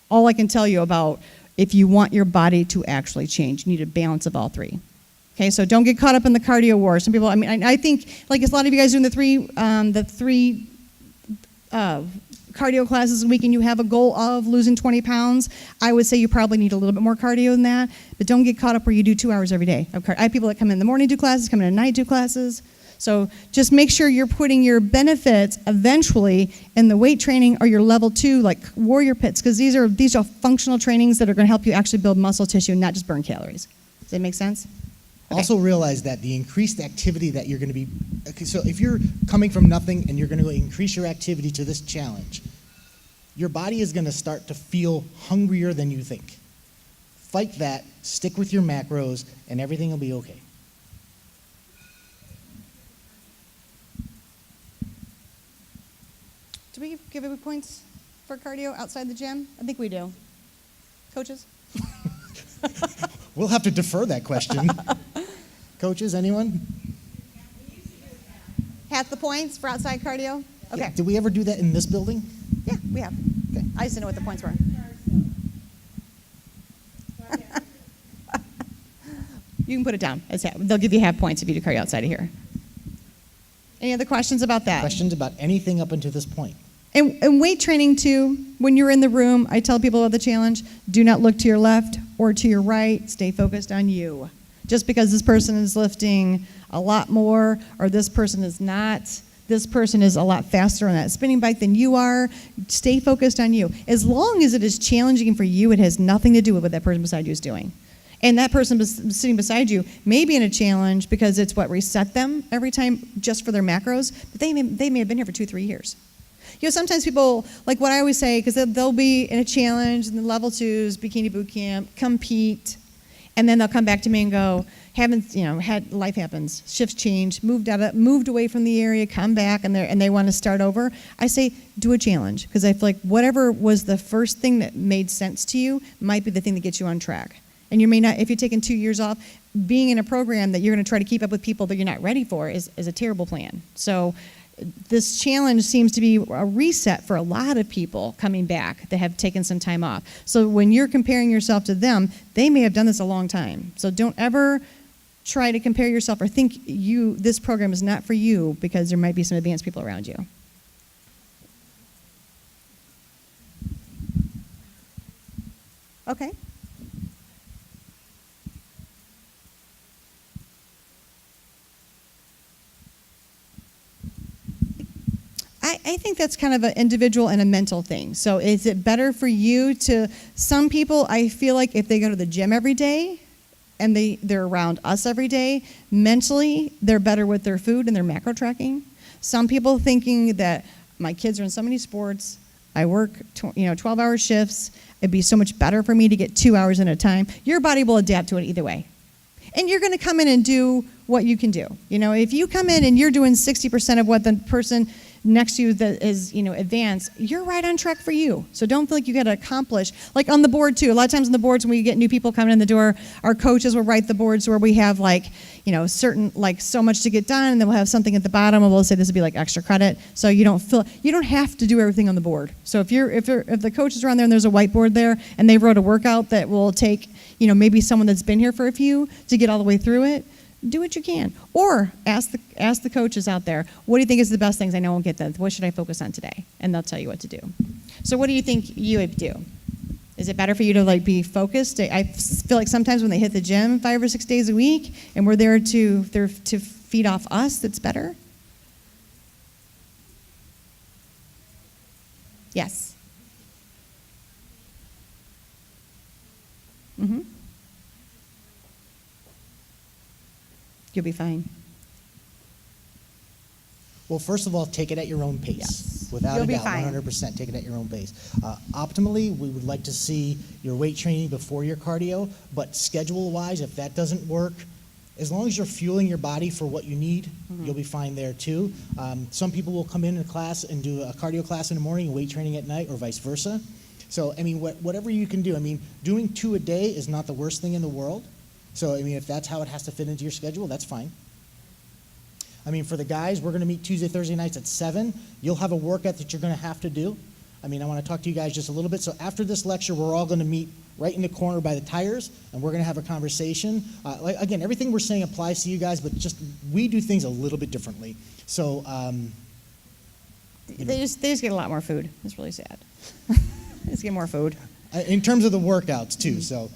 all I can tell you about if you want your body to actually change. You need a balance of all three. Okay, so don't get caught up in the cardio war. Some people, I think, like a lot of you guys doing the three cardio classes a week and you have a goal of losing 20 pounds, I would say you probably need a little bit more cardio than that, but don't get caught up where you do 2 hours every day. I have people that come in the morning, do classes, come in at night, do classes. So just make sure you're putting your benefits eventually in the weight training or your level 2, like warrior pits, because these are functional trainings that are going to help you actually build muscle tissue and not just burn calories. Does that make sense? Okay. Also realize that the increased activity that you're going to be, so if you're coming from nothing and you're going to increase your activity to this challenge, your body is going to start to feel hungrier than you think. Fight that, stick with your macros, and everything will be okay. Do we give away points for cardio outside the gym? I think we do. Coaches? We'll have to defer that question. Coaches, anyone? Half the points for outside cardio? Okay. Yeah. Did we ever do that in this building? Yeah, we have. Okay. I just didn't know what the points were. You can put it down. They'll give you half points if you do cardio outside of here. Any other questions about that? Questions about anything up until this point? And weight training too, when you're in the room, I tell people about the challenge, do not look to your left or to your right, stay focused on you. Just because this person is lifting a lot more or this person is not, this person is a lot faster on that spinning bike than you are, stay focused on you. As long as it is challenging for you, it has nothing to do with what that person beside you is doing. And that person sitting beside you may be in a challenge because it's what reset them every time just for their macros, but they may have been here for 2-3 years. Sometimes people, like what I always say, because they'll be in a challenge in the level 2s, bikini boot camp, compete, and then they'll come back to me and go, life happens, shifts change, moved away from the area, come back, and they want to start over. I say, do a challenge, because I feel like whatever was the first thing that made sense to you might be the thing that gets you on track. And you may not, if you're taking 2 years off, being in a program that you're going to try to keep up with people that you're not ready for is a terrible plan. So this challenge seems to be a reset for a lot of people coming back that have taken some time off. So when you're comparing yourself to them, they may have done this a long time. So don't ever try to compare yourself or think this program is not for you because there might be some advanced people around you. Okay. I think that's kind of an individual and a mental thing. So is it better for you to, some people, I feel like if they go to the gym every day and they're around us every day, mentally they're better with their food and their macro tracking. Some people thinking that my kids are in so many sports, I work 12-hour shifts, it'd be so much better for me to get 2 hours at a time. Your body will adapt to it either way. And you're going to come in and do what you can do. If you come in and you're doing 60% of what the person next to you that is, advanced, you're right on track for you. So don't feel like you got to accomplish. Like on the board too. A lot of times on the boards when we get new people coming in the door, our coaches will write the boards where we have certain so much to get done, and then we'll have something at the bottom and we'll say this would be like extra credit. So you don't have to do everything on the board. So if the coaches are on there and there's a whiteboard there and they wrote a workout that will take maybe someone that's been here for a few to get all the way through it, do what you can. Or ask the coaches out there, what do you think is the best things? I know I won't get that. What should I focus on today? And they'll tell you what to do. So what do you think you would do? Is it better for you to be focused? I feel like sometimes when they hit the gym 5 or 6 days a week and we're there to feed off us, that's better? Yes. Mm-hmm. You'll be fine. Well, first of all, take it at your own pace. Yes. Without You'll a be doubt, fine. 100%. Take it at your own pace. Optimally, we would like to see your weight training before your cardio, but schedule-wise, if that doesn't work, as long as you're fueling your body for what you need, you'll be fine there too. Some people will come in a class and do a cardio class in the morning and weight training at night, or vice versa. So, whatever you can do. Doing 2 a day is not the worst thing in the world. So, if that's how it has to fit into your schedule, that's fine. For the guys, we're going to meet Tuesday, Thursday nights at 7. You'll have a workout that you're going to have to do. I want to talk to you guys just a little bit. So after this lecture, we're all going to meet right in the corner by the tires, and we're going to have a conversation. Again, everything we're saying applies to you guys, but just we do things a little bit differently. So they just get a lot more food. It's really sad. They just get more food. In terms of the workouts too. So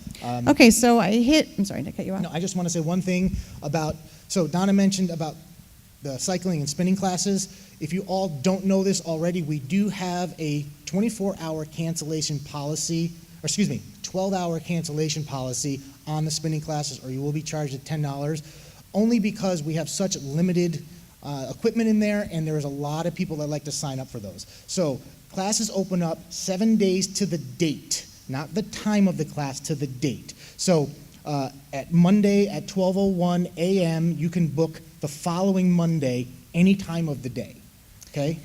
okay, so I'm sorry to cut you off. No, I just want to say one thing about, so Donna mentioned about the cycling and spinning classes. If you all don't know this already, we do have a 24-hour cancellation policy, 12-hour cancellation policy on the spinning classes, or you will be charged at $10, only because we have such limited equipment in there, and there is a lot of people that like to sign up for those. So classes open up 7 days to the date, not the time of the class, to the date. So at Monday at 12:01 a.m., you can book the following Monday, any time of the day, okay?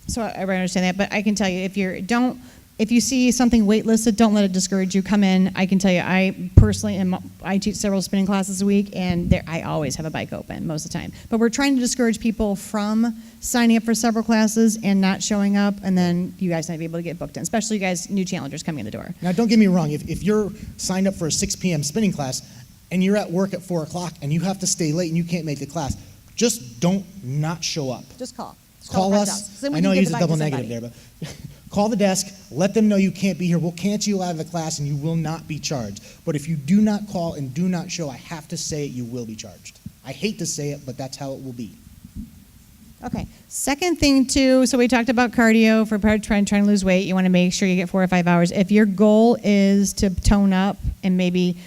So I understand that, but I can tell you, if you see something waitlisted, don't let it discourage you. Come in. I can tell you, I personally I teach several spinning classes a week, and I always have a bike open most of the time. But we're trying to discourage people from signing up for several classes and not showing up, and then you guys might be able to get booked in, especially you guys, new challengers coming in the door. Now, don't get me wrong. If you're signed up for a 6 p.m. spinning class and you're at work at 4 o'clock and you have to stay late and you can't make the class, just don't not show up. Just call. Call us. I know I used a double negative there, but call the desk, let them know you can't be here. We'll cancel you out of the class and you will not be charged. But if you do not call and do not show, I have to say it, you will be charged. I hate to say it, but that's how it will be. Okay. Second thing too, so we talked about cardio for trying to lose weight. You want to make sure you get 4 or 5 hours. If your goal is to tone up and maybe,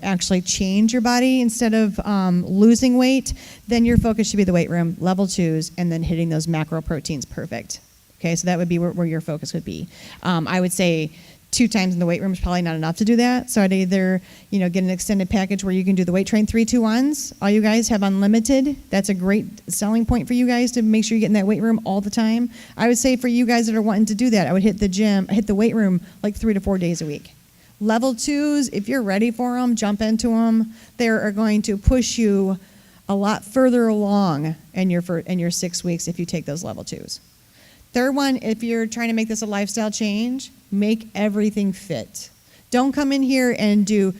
actually change your body instead of losing weight, then your focus should be the weight room, level 2s, and then hitting those macro proteins perfect. Okay, so that would be where your focus would be. I would say 2 times in the weight room is probably not enough to do that. So I'd either, get an extended package where you can do the weight train 3-2-1s. All you guys have unlimited. That's a great selling point for you guys to make sure you get in that weight room all the time. I would say for you guys that are wanting to do that, I would hit the weight room like 3 to 4 days a week. Level 2s, if you're ready for them, jump into them. They are going to push you a lot further along in your 6 weeks if you take those level 2s. Third one, if you're trying to make this a lifestyle change, make everything fit. Don't come in here and do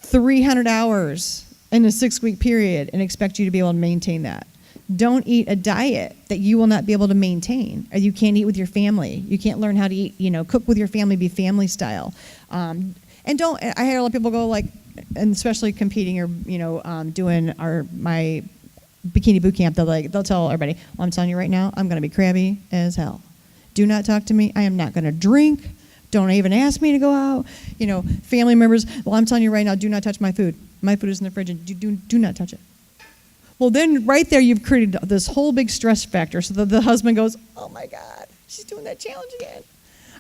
300 hours in a 6-week period and expect you to be able to maintain that. Don't eat a diet that you will not be able to maintain, or you can't eat with your family. You can't learn how to eat, cook with your family, be family style. And I hear a lot of people go and especially competing or, doing my bikini boot camp, they'll tell everybody, well, I'm telling you right now, I'm going to be crabby as hell. Do not talk to me. I am not going to drink. Don't even ask me to go out. Family members, well, I'm telling you right now, do not touch my food. My food is in the fridge, and do not touch it. Well, then right there, you've created this whole big stress factor. So the husband goes, oh my God, she's doing that challenge again.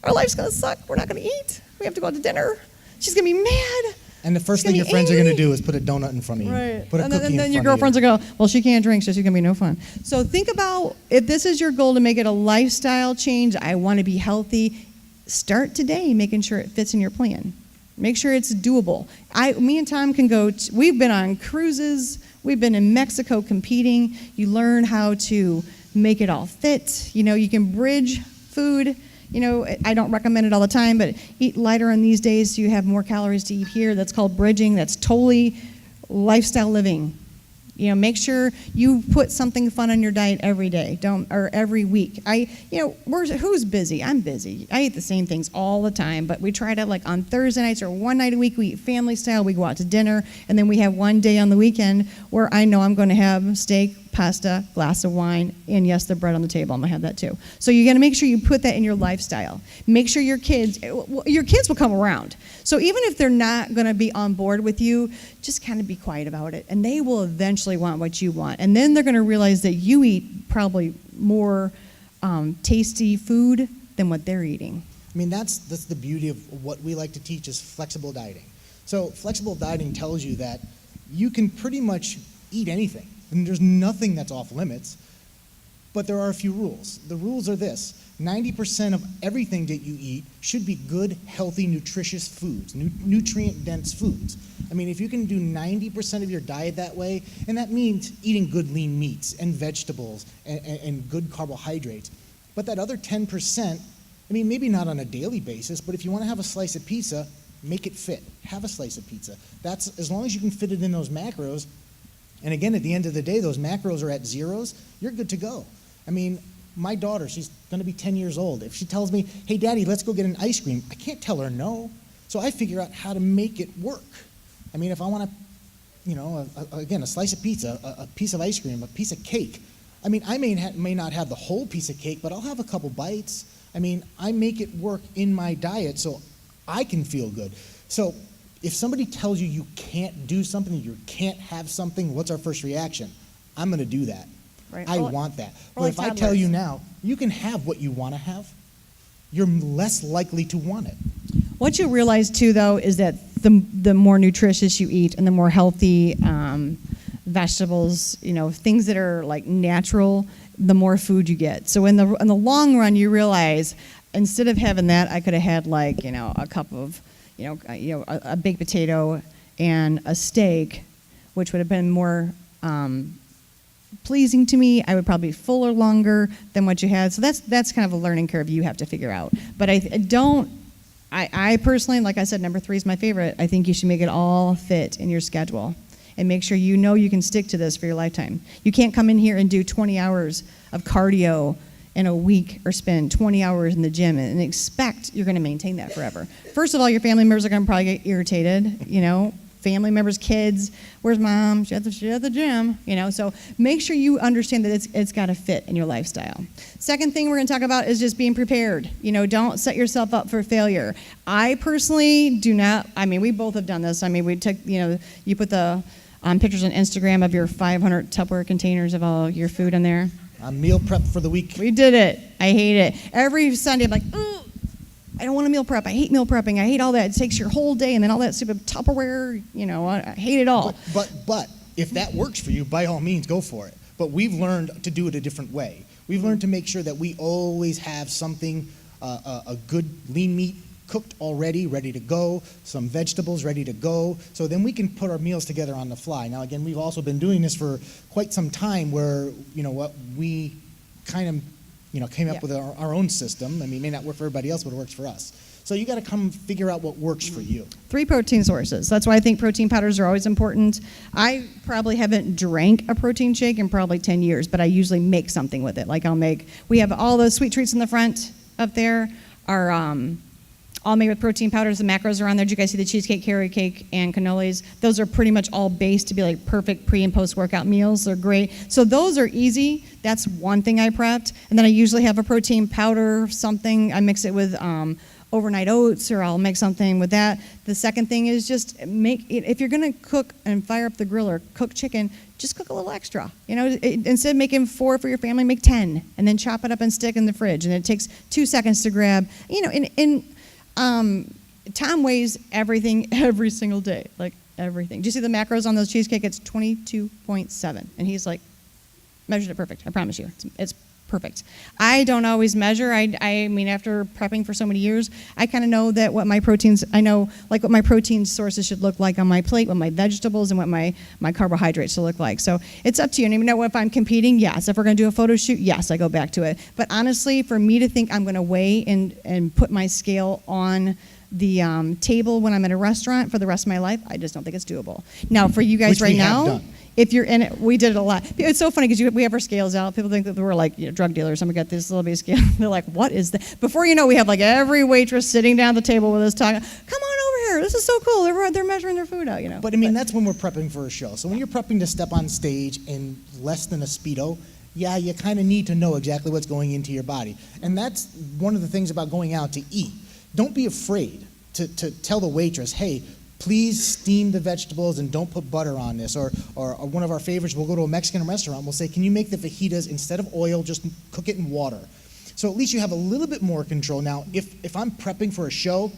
Our life's going to suck. We're not going to eat. We have to go out to dinner. She's going to be mad. And the first thing your friends are going to do is put a donut in front of you. Right. Put a cookie in and then front your of girlfriends you. will go, well, she can't drink, so she's going to be no fun. So think about, if this is your goal to make it a lifestyle change, I want to be healthy, start today making sure it fits in your plan. Make sure it's doable. Me and Tom can go, we've been on cruises, we've been in Mexico competing. You learn how to make it all fit. You can bridge food. I don't recommend it all the time, but eat lighter on these days so you have more calories to eat here. That's called bridging. That's totally lifestyle living. Make sure you put something fun on your diet every day, or every week. Who's busy? I'm busy. I eat the same things all the time, but we try to, on Thursday nights or one night a week, we eat family style. We go out to dinner, and then we have one day on the weekend where I know I'm going to have steak, pasta, glass of wine, and yes, the bread on the table. I'm going to have that too. So you got to make sure you put that in your lifestyle. Make sure your kids will come around. So even if they're not going to be on board with you, just kind of be quiet about it, and they will eventually want what you want. And then they're going to realize that you eat probably more tasty food than what they're eating. I mean, that's the beauty of what we like to teach is flexible dieting. So flexible dieting tells you that you can pretty much eat anything. And there's nothing that's off limits, but there are a few rules. The rules are this: 90% of everything that you eat should be good, healthy, nutritious foods, nutrient-dense foods. I mean, if you can do 90% of your diet that way, and that means eating good lean meats and vegetables and good carbohydrates, but that other 10%, I mean, maybe not on a daily basis, but if you want to have a slice of pizza, make it fit. Have a slice of pizza. That's as long as you can fit it in those macros. And again, at the end of the day, those macros are at zeros, you're good to go. I mean, my daughter, she's going to be 10 years old. If she tells me, hey, Daddy, let's go get an ice cream, I can't tell her no. So I figure out how to make it work. I mean, if I want to, again, a slice of pizza, a piece of ice cream, a piece of cake, I mean, I may not have the whole piece of cake, but I'll have a couple bites. I mean, I make it work in my diet so I can feel good. So if somebody tells you you can't do something, you can't have something, what's our first reaction? I'm going to do that. Right. I want that. But if I tell you now, you can have what you want to have, you're less likely to want it. What you realize too, though, is that the more nutritious you eat and the more healthy vegetables, things that are like natural, the more food you get. So in the long run, you realize instead of having that, I could have had a cup of a baked potato and a steak, which would have been more pleasing to me. I would probably be fuller longer than what you had. So that's kind of a learning curve you have to figure out. But I personally, like I said, number 3 is my favorite. I think you should make it all fit in your schedule and make sure you can stick to this for your lifetime. You can't come in here and do 20 hours of cardio in a week or spend 20 hours in the gym and expect you're going to maintain that forever. First of all, your family members are going to probably get irritated, family members, kids, where's mom? She's at the gym, so make sure you understand that it's got to fit in your lifestyle. Second thing we're going to talk about is just being prepared. Don't set yourself up for failure. I personally do not, we both have done this. We took, you put the pictures on Instagram of your 500 Tupperware containers of all your food in there. Meal prep for the week. We did it. I hate it. Every Sunday I'm like, ooh, I don't want to meal prep. I hate meal prepping. I hate all that. It takes your whole day and then all that stupid Tupperware, I hate it all. But if that works for you, by all means, go for it. But we've learned to do it a different way. We've learned to make sure that we always have something, a good lean meat cooked already, ready to go, some vegetables ready to go, so then we can put our meals together on the fly. Now, again, we've also been doing this for quite some time where, we kind of, came up with our own system. It may not work for everybody else, but it works for us. So you got to come figure out what works for you. 3 protein sources. That's why I think protein powders are always important. I probably haven't drank a protein shake in probably 10 years, but I usually make something with it. We have all those sweet treats in the front up there. all made with protein powders. The macros are on there. Did you guys see the cheesecake, carrot cake, and cannolis? Those are pretty much all based to be like perfect pre and post workout meals. They're great. So those are easy. That's one thing I prepped. And then I usually have a protein powder, something. I mix it with overnight oats, or I'll make something with that. The second thing is just make it, if you're gonna cook and fire up the grill or cook chicken, just cook a little extra. You know, instead of making 4 for your family, make 10, and then chop it up and stick in the fridge. And it takes 2 seconds to grab. You know, Tom weighs everything every single day, like everything. Do you see the macros on those cheesecake? It's 22.7, and he's like, measured it perfect. I promise you, it's perfect. I don't always measure. I mean, after prepping for so many years, I kind of know that what my proteins, I know like what my protein sources should look like on my plate, what my vegetables, and what my carbohydrates should look like. So it's up to you. And you know, if I'm competing, yes. If we're going to do a photo shoot, yes, I go back to it. But honestly, for me to think I'm going to weigh and put my scale on the table when I'm at a restaurant for the rest of my life, I just don't think it's doable. Now, for you guys Which we right have now, done. if you're in it, we did it a lot. It's so funny because we have our scales out. People think that we're like, you know, drug dealers. Somebody got this little bit of scale. They're like, what is that? Before you know, we have like every waitress sitting down at the table with us talking, come on over here. This is so cool. They're measuring their food out, you know. But I mean, that's when we're prepping for a show. So when you're prepping to step on stage in less than a Speedo, yeah, you kind of need to know exactly what's going into your body. And that's one of the things about going out to eat. Don't be afraid to tell the waitress, hey, please steam the vegetables and don't put butter on this. Or one of our favorites, we'll go to a Mexican restaurant, we'll say, can you make the fajitas, instead of oil, just cook it in water. So at least you have a little bit more control. Now, if I'm prepping for a show,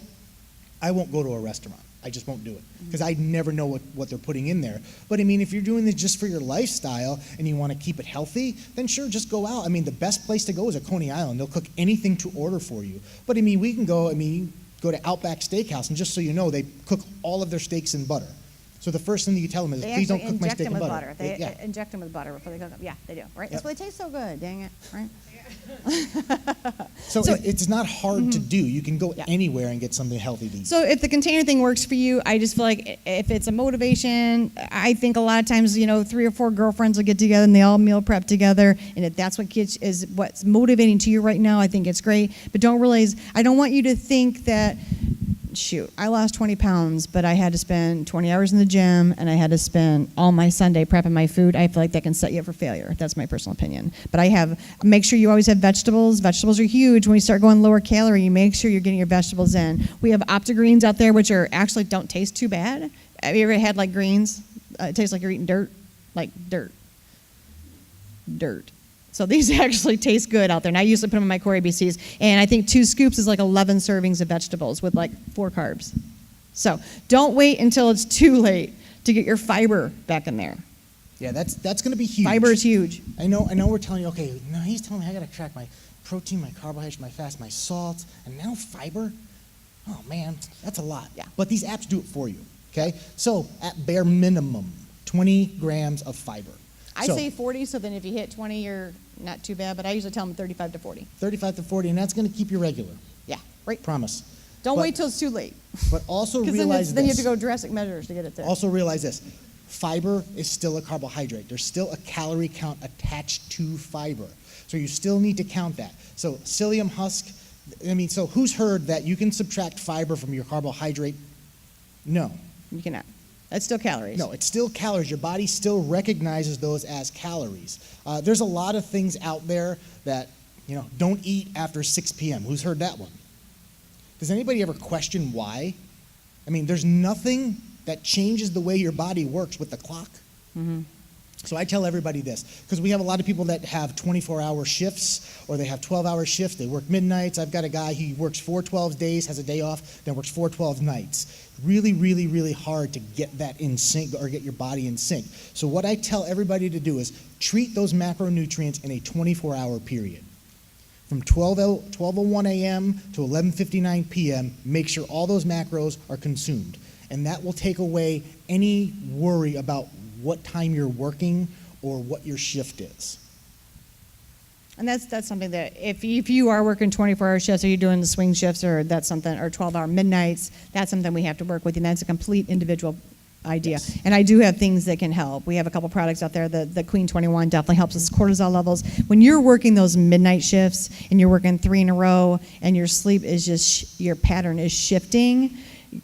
I won't go to a restaurant. I just won't do it because I never know what they're putting in there. But I mean, if you're doing this just for your lifestyle and you want to keep it healthy, then sure, just go out. I mean, the best place to go is at Coney Island. They'll cook anything to order for you. But I mean, we can go, go to Outback Steakhouse, and just so you know, they cook all of their steaks in butter. So the first thing that you tell them is, please don't cook my steak in butter. They inject them with butter before they cook them. Yeah, they do. Right? Yep. That's why they taste so good. Dang it. Right? So it's not hard to do. You can go anywhere and get something healthy to eat. So if the container thing works for you, I just feel like if it's a motivation, I think a lot of times, you know, 3 or 4 girlfriends will get together and they all meal prep together. And if that's what's motivating to you right now, I think it's great. But I don't want you to think that, shoot, I lost 20 pounds, but I had to spend 20 hours in the gym and I had to spend all my Sunday prepping my food. I feel like that can set you up for failure. That's my personal opinion. But make sure you always have vegetables. Vegetables are huge. When you start going lower calorie, you make sure you're getting your vegetables in. We have OptiGreens out there, which actually don't taste too bad. Have you ever had like greens? It tastes like you're eating dirt, like dirt. So these actually taste good out there. And I usually put them in my core ABCs. And I think 2 scoops is like 11 servings of vegetables with like 4 carbs. So don't wait until it's too late to get your fiber back in there. Yeah, that's going to be huge. Fiber is huge. I know we're telling you, okay, now he's telling me I got to track my protein, my carbohydrates, my fats, my salts, and now fiber? Oh, man, that's a lot. Yeah. But these apps do it for you, okay? So at bare minimum, 20 grams of fiber. I say 40, so then if you hit 20, you're not too bad, but I usually tell them 35 to 40. 35 to 40, and that's going to keep you regular. Yeah, right. Promise. Don't wait till it's too late. But also Because realize then you this. have to go drastic measures to get it there. Also realize this. Fiber is still a carbohydrate. There's still a calorie count attached to fiber. So you still need to count that. So psyllium husk, so who's heard that you can subtract fiber from your carbohydrate? No. You cannot. That's still calories. No, it's still calories. Your body still recognizes those as calories. There's a lot of things out there that, don't eat after 6 p.m. Who's heard that one? Does anybody ever question why? There's nothing that changes the way your body works with the clock. Mm-hmm. So I tell everybody this, because we have a lot of people that have 24-hour shifts, or they have 12-hour shifts. They work midnights. I've got a guy, he works 4 12 days, has a day off, then works 4 12 nights. Really, really, really hard to get that in sync, or get your body in sync. So what I tell everybody to do is treat those macronutrients in a 24-hour period. From 12:01 a.m. to 11:59 p.m., make sure all those macros are consumed. And that will take away any worry about what time you're working or what your shift is. And that's something that if you are working 24-hour shifts, or you're doing the swing shifts, or that's something, or 12-hour midnights, that's something we have to work with, and that's a complete individual idea. Yes. And I do have things that can help. We have a couple products out there. The Queen 21 definitely helps with cortisol levels. When you're working those midnight shifts and you're working 3 in a row and your sleep is just, your pattern is shifting,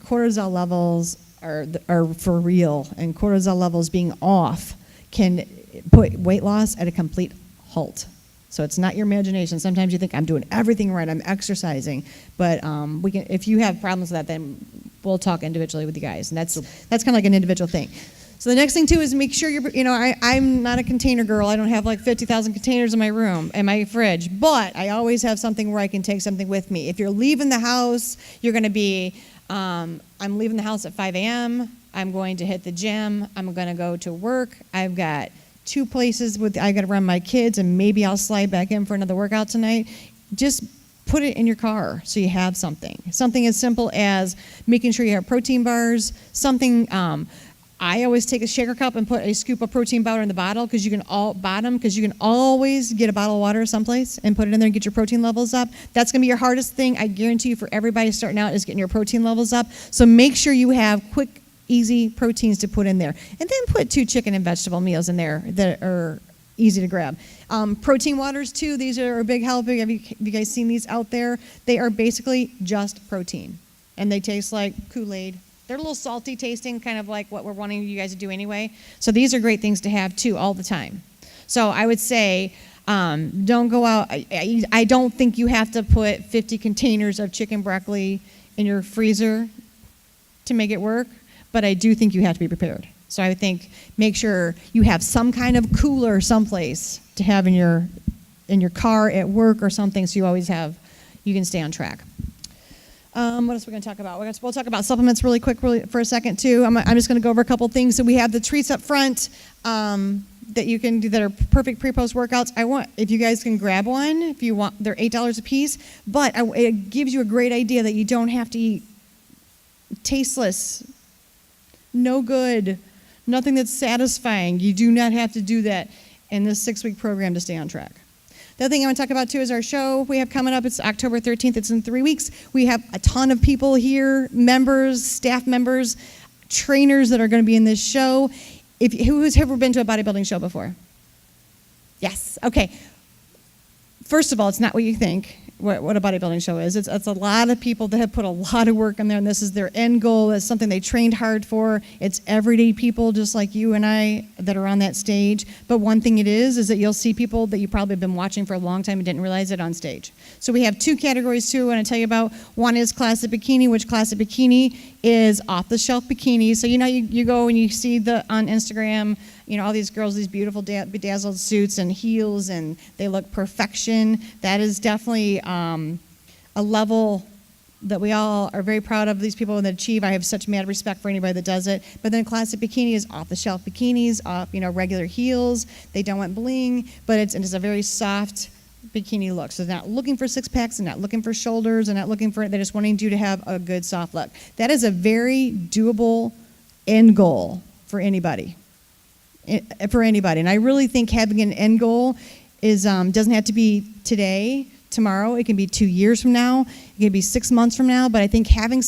cortisol levels are for real. And cortisol levels being off can put weight loss at a complete halt. So it's not your imagination. Sometimes you think, I'm doing everything right, I'm exercising. But if you have problems with that, then we'll talk individually with you guys. And that's kind of like an individual thing. So the next thing too is make sure I'm not a container girl. I don't have like 50,000 containers in my room, in my fridge. But I always have something where I can take something with me. If you're leaving the house, you're going to be, I'm leaving the house at 5 a.m. I'm going to hit the gym. I'm going to go to work. I've got 2 places I got to run my kids, and maybe I'll slide back in for another workout tonight. Just put it in your car so you have something. Something as simple as making sure you have protein bars. Something I always take a shaker cup and put a scoop of protein powder in the bottle because you can always get a bottle of water someplace and put it in there and get your protein levels up. That's going to be your hardest thing, I guarantee you, for everybody starting out, is getting your protein levels up. So make sure you have quick, easy proteins to put in there. And then put 2 chicken and vegetable meals in there that are easy to grab. Protein waters too, these are a big help. Have you guys seen these out there? They are basically just protein. And they taste like Kool-Aid. They're a little salty tasting, kind of like what we're wanting you guys to do anyway. So these are great things to have too all the time. So I would say, don't go out. I don't think you have to put 50 containers of chicken broccoli in your freezer to make it work. But I do think you have to be prepared. So I would think make sure you have some kind of cooler someplace to have in your car at work or something, so you can stay on track. What else are we going to talk about? We'll talk about supplements really quick for a second too. I'm just going to go over a couple things. So we have the treats up front that you can do that are perfect pre-post workouts. If you guys can grab one, if you want, they're $8 a piece. But it gives you a great idea that you don't have to eat tasteless, no good, nothing that's satisfying. You do not have to do that in this 6-week program to stay on track. The other thing I want to talk about too is our show we have coming up. It's October 13th. It's in 3 weeks. We have a ton of people here, members, staff members, trainers that are going to be in this show. Who's ever been to a bodybuilding show before? Yes. Okay. First of all, it's not what you think. What a bodybuilding show is. It's a lot of people that have put a lot of work in there, and this is their end goal. It's something they trained hard for. It's everyday people just like you and I that are on that stage. But one thing it is that you'll see people that you probably have been watching for a long time and didn't realize it on stage. So we have 2 categories too I want to tell you about. One is classic bikini, which classic bikini is off-the-shelf bikini. So you go and you see on Instagram, all these girls, these beautiful bedazzled suits and heels, and they look perfection. That is definitely a level that we all are very proud of, these people that achieve. I have such mad respect for anybody that does it. But then classic bikini is off-the-shelf bikinis, regular heels. They don't want bling, but it's a very soft bikini look. So they're not looking for 6-packs, and not looking for shoulders, and not looking for it. They're just wanting you to have a good soft look. That is a very doable end goal for anybody. And I really think having an end goal doesn't have to be today, tomorrow. It can be 2 years from now. It can be 6 months from now. But I think having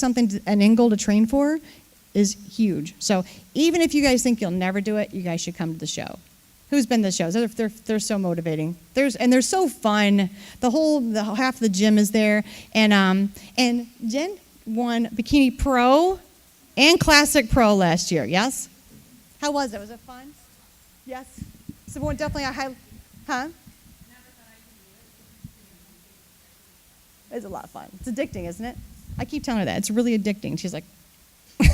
an end goal to train for is huge. So even if you guys think you'll never do it, you guys should come to the show. Who's been to the shows? They're so motivating. They're so fun. The half of the gym is there. And Jen won Bikini Pro and Classic Pro last year. Yes. How was it? Was it fun? Yes. So definitely huh? It's a lot of fun. It's addicting, isn't it? I keep telling her that. It's really addicting. She's like, I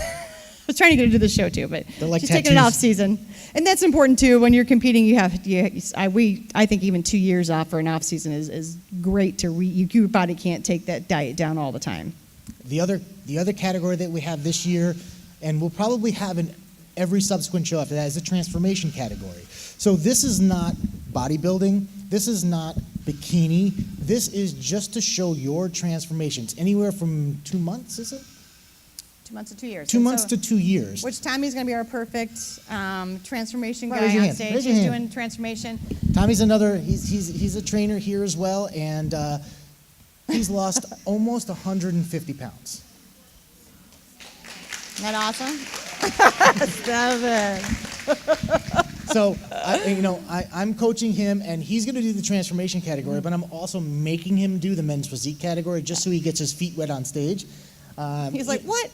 was trying to get her to the show too, but like she's taking it off season. And that's important too. When you're competing, I think even 2 years off for an off season is great your body can't take that diet down all the time. The other category that we have this year, and we'll probably have in every subsequent show after that, is the transformation category. So this is not bodybuilding. This is not bikini. This is just to show your transformations. Anywhere from 2 months, is it? 2 months to 2 years. 2 months to 2 years. Which Tommy's going to be our perfect transformation Raise guy your on hand. stage. Raise your He's hand. doing transformation. Tommy's he's a trainer here as well, and he's lost almost 150 pounds. Isn't that awesome? Stop it. So, I'm coaching him, and he's going to do the transformation category, but I'm also making him do the men's physique category just so he gets his feet wet on stage. He's like, what?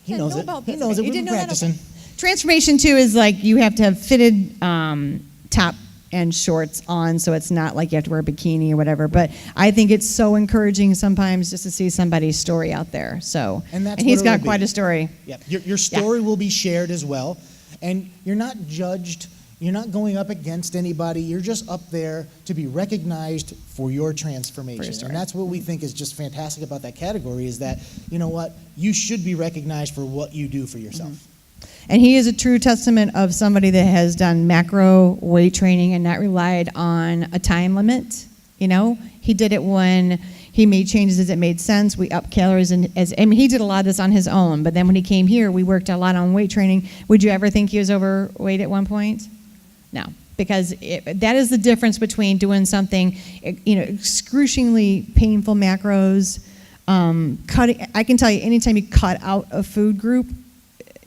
He knows it. He knows it. We've been practicing. Transformation, too, is like you have to have fitted top and shorts on, so it's not like you have to wear a bikini or whatever. But I think it's so encouraging sometimes just to see somebody's story out there. So, And that's he's what it got will quite be. a story. Yeah, your story will be shared as well, and you're not judged. You're not going up against anybody. You're just up there to be recognized for your transformation. story. And that's what we think is just fantastic about that category is that, you know what, you should be recognized for what you do for yourself. And he is a true testament of somebody that has done macro weight training and not relied on a time limit. You know, he did it when he made changes as it made sense. We upped calories, and he did a lot of this on his own. But then when he came here, we worked a lot on weight training. Would you ever think he was overweight at one point? No, because that is the difference between doing something, excruciatingly painful macros, cutting. I can tell you, anytime you cut out a food group,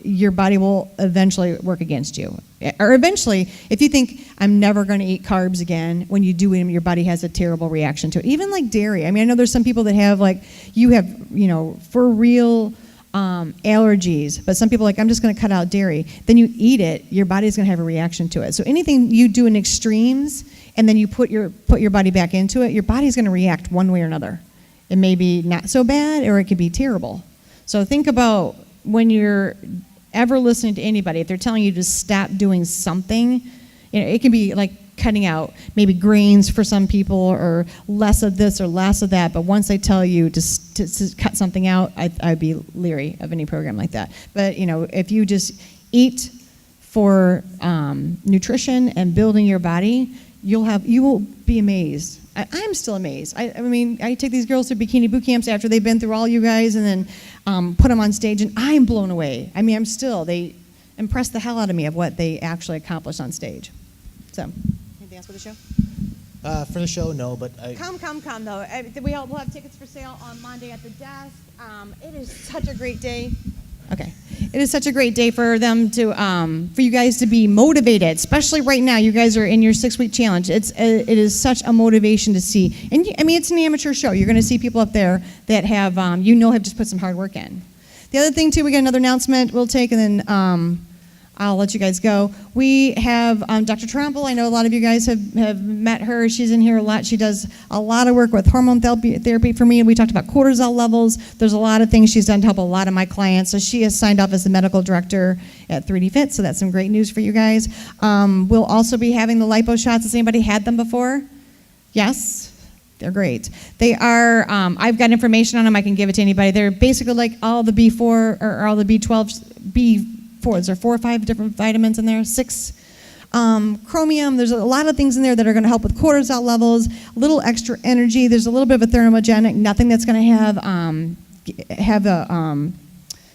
your body will eventually work against you. Or eventually, if you think, I'm never going to eat carbs again, when you do it, your body has a terrible reaction to it. Even like dairy. I mean, I know there's some people that have for real allergies, but some people are like, I'm just going to cut out dairy. Then you eat it, your body's going to have a reaction to it. So anything you do in extremes, and then you put your body back into it, your body's going to react one way or another. It may be not so bad, or it could be terrible. So think about when you're ever listening to anybody, if they're telling you to stop doing something, it can be like cutting out maybe grains for some people, or less of this or less of that. But once they tell you to cut something out, I'd be leery of any program like that. But if you just eat for nutrition and building your body, you will be amazed. I'm still amazed. I mean, I take these girls to bikini boot camps after they've been through all you guys, and then put them on stage, and I'm blown away. I mean, they impress the hell out of me of what they actually accomplish on stage. So, anything else for the show? For the show, no, but Come though. We'll have tickets for sale on Monday at the desk. It is such a great day. Okay. It is such a great day for them to, for you guys to be motivated, especially right now. You guys are in your 6-week challenge. It is such a motivation to see. And it's an amateur show. You're going to see people up there that have, have just put some hard work in. The other thing too, we got another announcement we'll take, and then I'll let you guys go. We have Dr. Tromble. I know a lot of you guys have met her. She's in here a lot. She does a lot of work with hormone therapy for me. We talked about cortisol levels. There's a lot of things she's done to help a lot of my clients. So she has signed off as the medical director at 3D Fit, so that's some great news for you guys. We'll also be having the lipo shots. Has anybody had them before? Yes? They're great. They are, I've got information on them. I can give it to anybody. They're basically like all the B4 or all the B12, There are 4 or 5 different vitamins in there, 6. Chromium, there's a lot of things in there that are going to help with cortisol levels, a little extra energy. There's a little bit of a thermogenic, nothing that's going to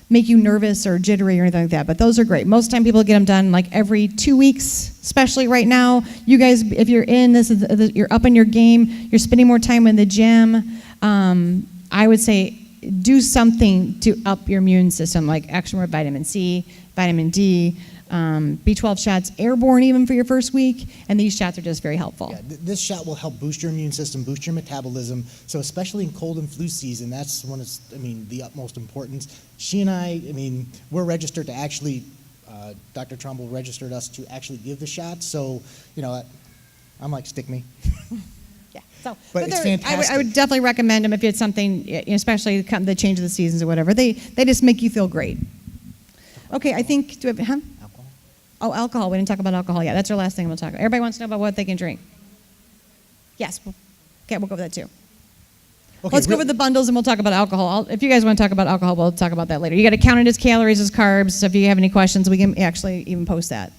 make you nervous or jittery or anything like that. But those are great. Most time people get them done like every 2 weeks, especially right now. You guys, if you're in this, you're up in your game, you're spending more time in the gym. I would say do something to up your immune system, like extra more vitamin C, vitamin D, B12 shots, airborne even for your first week, and these shots are just very helpful. Yeah, this shot will help boost your immune system, boost your metabolism. So especially in cold and flu season, that's when it's, the utmost importance. She and I, we're registered to actually, Dr. Trumbull registered us to actually give the shot. So, I'm like, stick me. Yeah, so but it's fantastic. I would definitely recommend them if it's something, especially the change of the seasons or whatever. They just make you feel great. Okay, I think, do we have, Alcohol? Oh, alcohol. We didn't talk about alcohol yet. That's our last thing we'll talk about. Everybody wants to know about what they can drink. Yes. Okay, we'll go with that too. Okay, let's go with the bundles and we'll talk about alcohol. If you guys want to talk about alcohol, we'll talk about that later. You got to count it as calories, as carbs. So if you have any questions, we can actually even post that.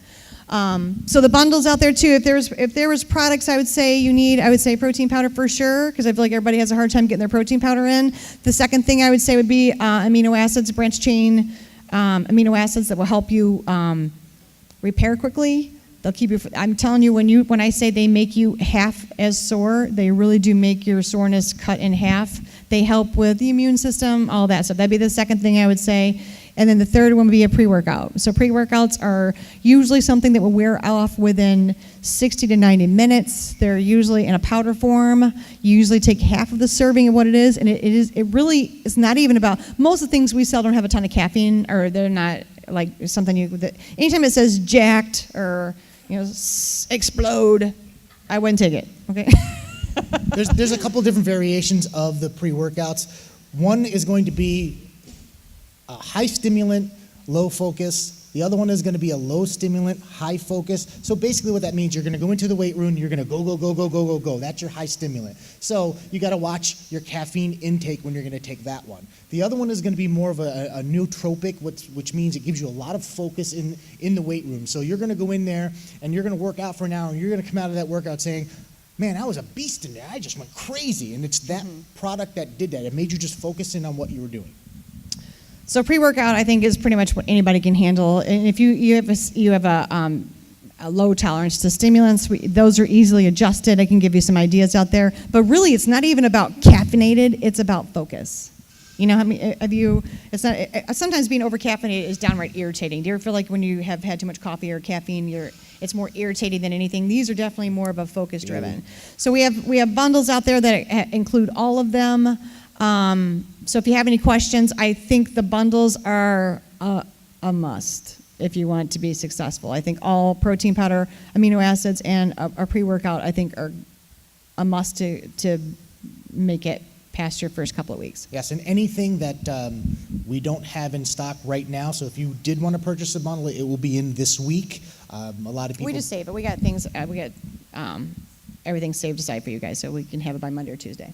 So the bundles out there too. If there was products I would say protein powder for sure, because I feel like everybody has a hard time getting their protein powder in. The second thing I would say would be amino acids, branch chain amino acids that will help you repair quickly. They'll keep you. I'm telling you, when I say they make you half as sore, they really do make your soreness cut in half. They help with the immune system, all that stuff. That'd be the second thing I would say. And then the third one would be a pre-workout. So pre-workouts are usually something that will wear off within 60 to 90 minutes. They're usually in a powder form. You usually take half of the serving of what it is, and it really is not even about, most of the things we sell don't have a ton of caffeine, or they're not like something anytime it says jacked or, explode, I wouldn't take it, okay? There's a couple different variations of the pre-workouts. One is going to be a high stimulant, low focus. The other one is going to be a low stimulant, high focus. So basically what that means, you're going to go into the weight room, you're going to go, go, go, go, go, go, go. That's your high stimulant. So you got to watch your caffeine intake when you're going to take that one. The other one is going to be more of a nootropic, which means it gives you a lot of focus in the weight room. So you're going to go in there and you're going to work out for an hour, and you're going to come out of that workout saying, man, I was a beast in there. I just went crazy. And it's that product that did that. It made you just focus in on what you were doing. So pre-workout, I think, is pretty much what anybody can handle. And if you have a low tolerance to stimulants, those are easily adjusted. I can give you some ideas out there. But really, it's not even about caffeinated. It's about focus. You know, it's not, sometimes being over-caffeinated is downright irritating. Do you ever feel like when you have had too much coffee or caffeine, it's more irritating than anything? These are definitely more of a focus-driven. So we have bundles out there that include all of them. So if you have any questions, I think the bundles are a must if you want to be successful. I think all protein powder, amino acids, and a pre-workout, I think, are a must to make it past your first couple of weeks. Yes, and anything that we don't have in stock right now, so if you did want to purchase a bundle, it will be in this week. A lot of people... We just save it. We got things, everything saved aside for you guys, so we can have it by Monday or Tuesday.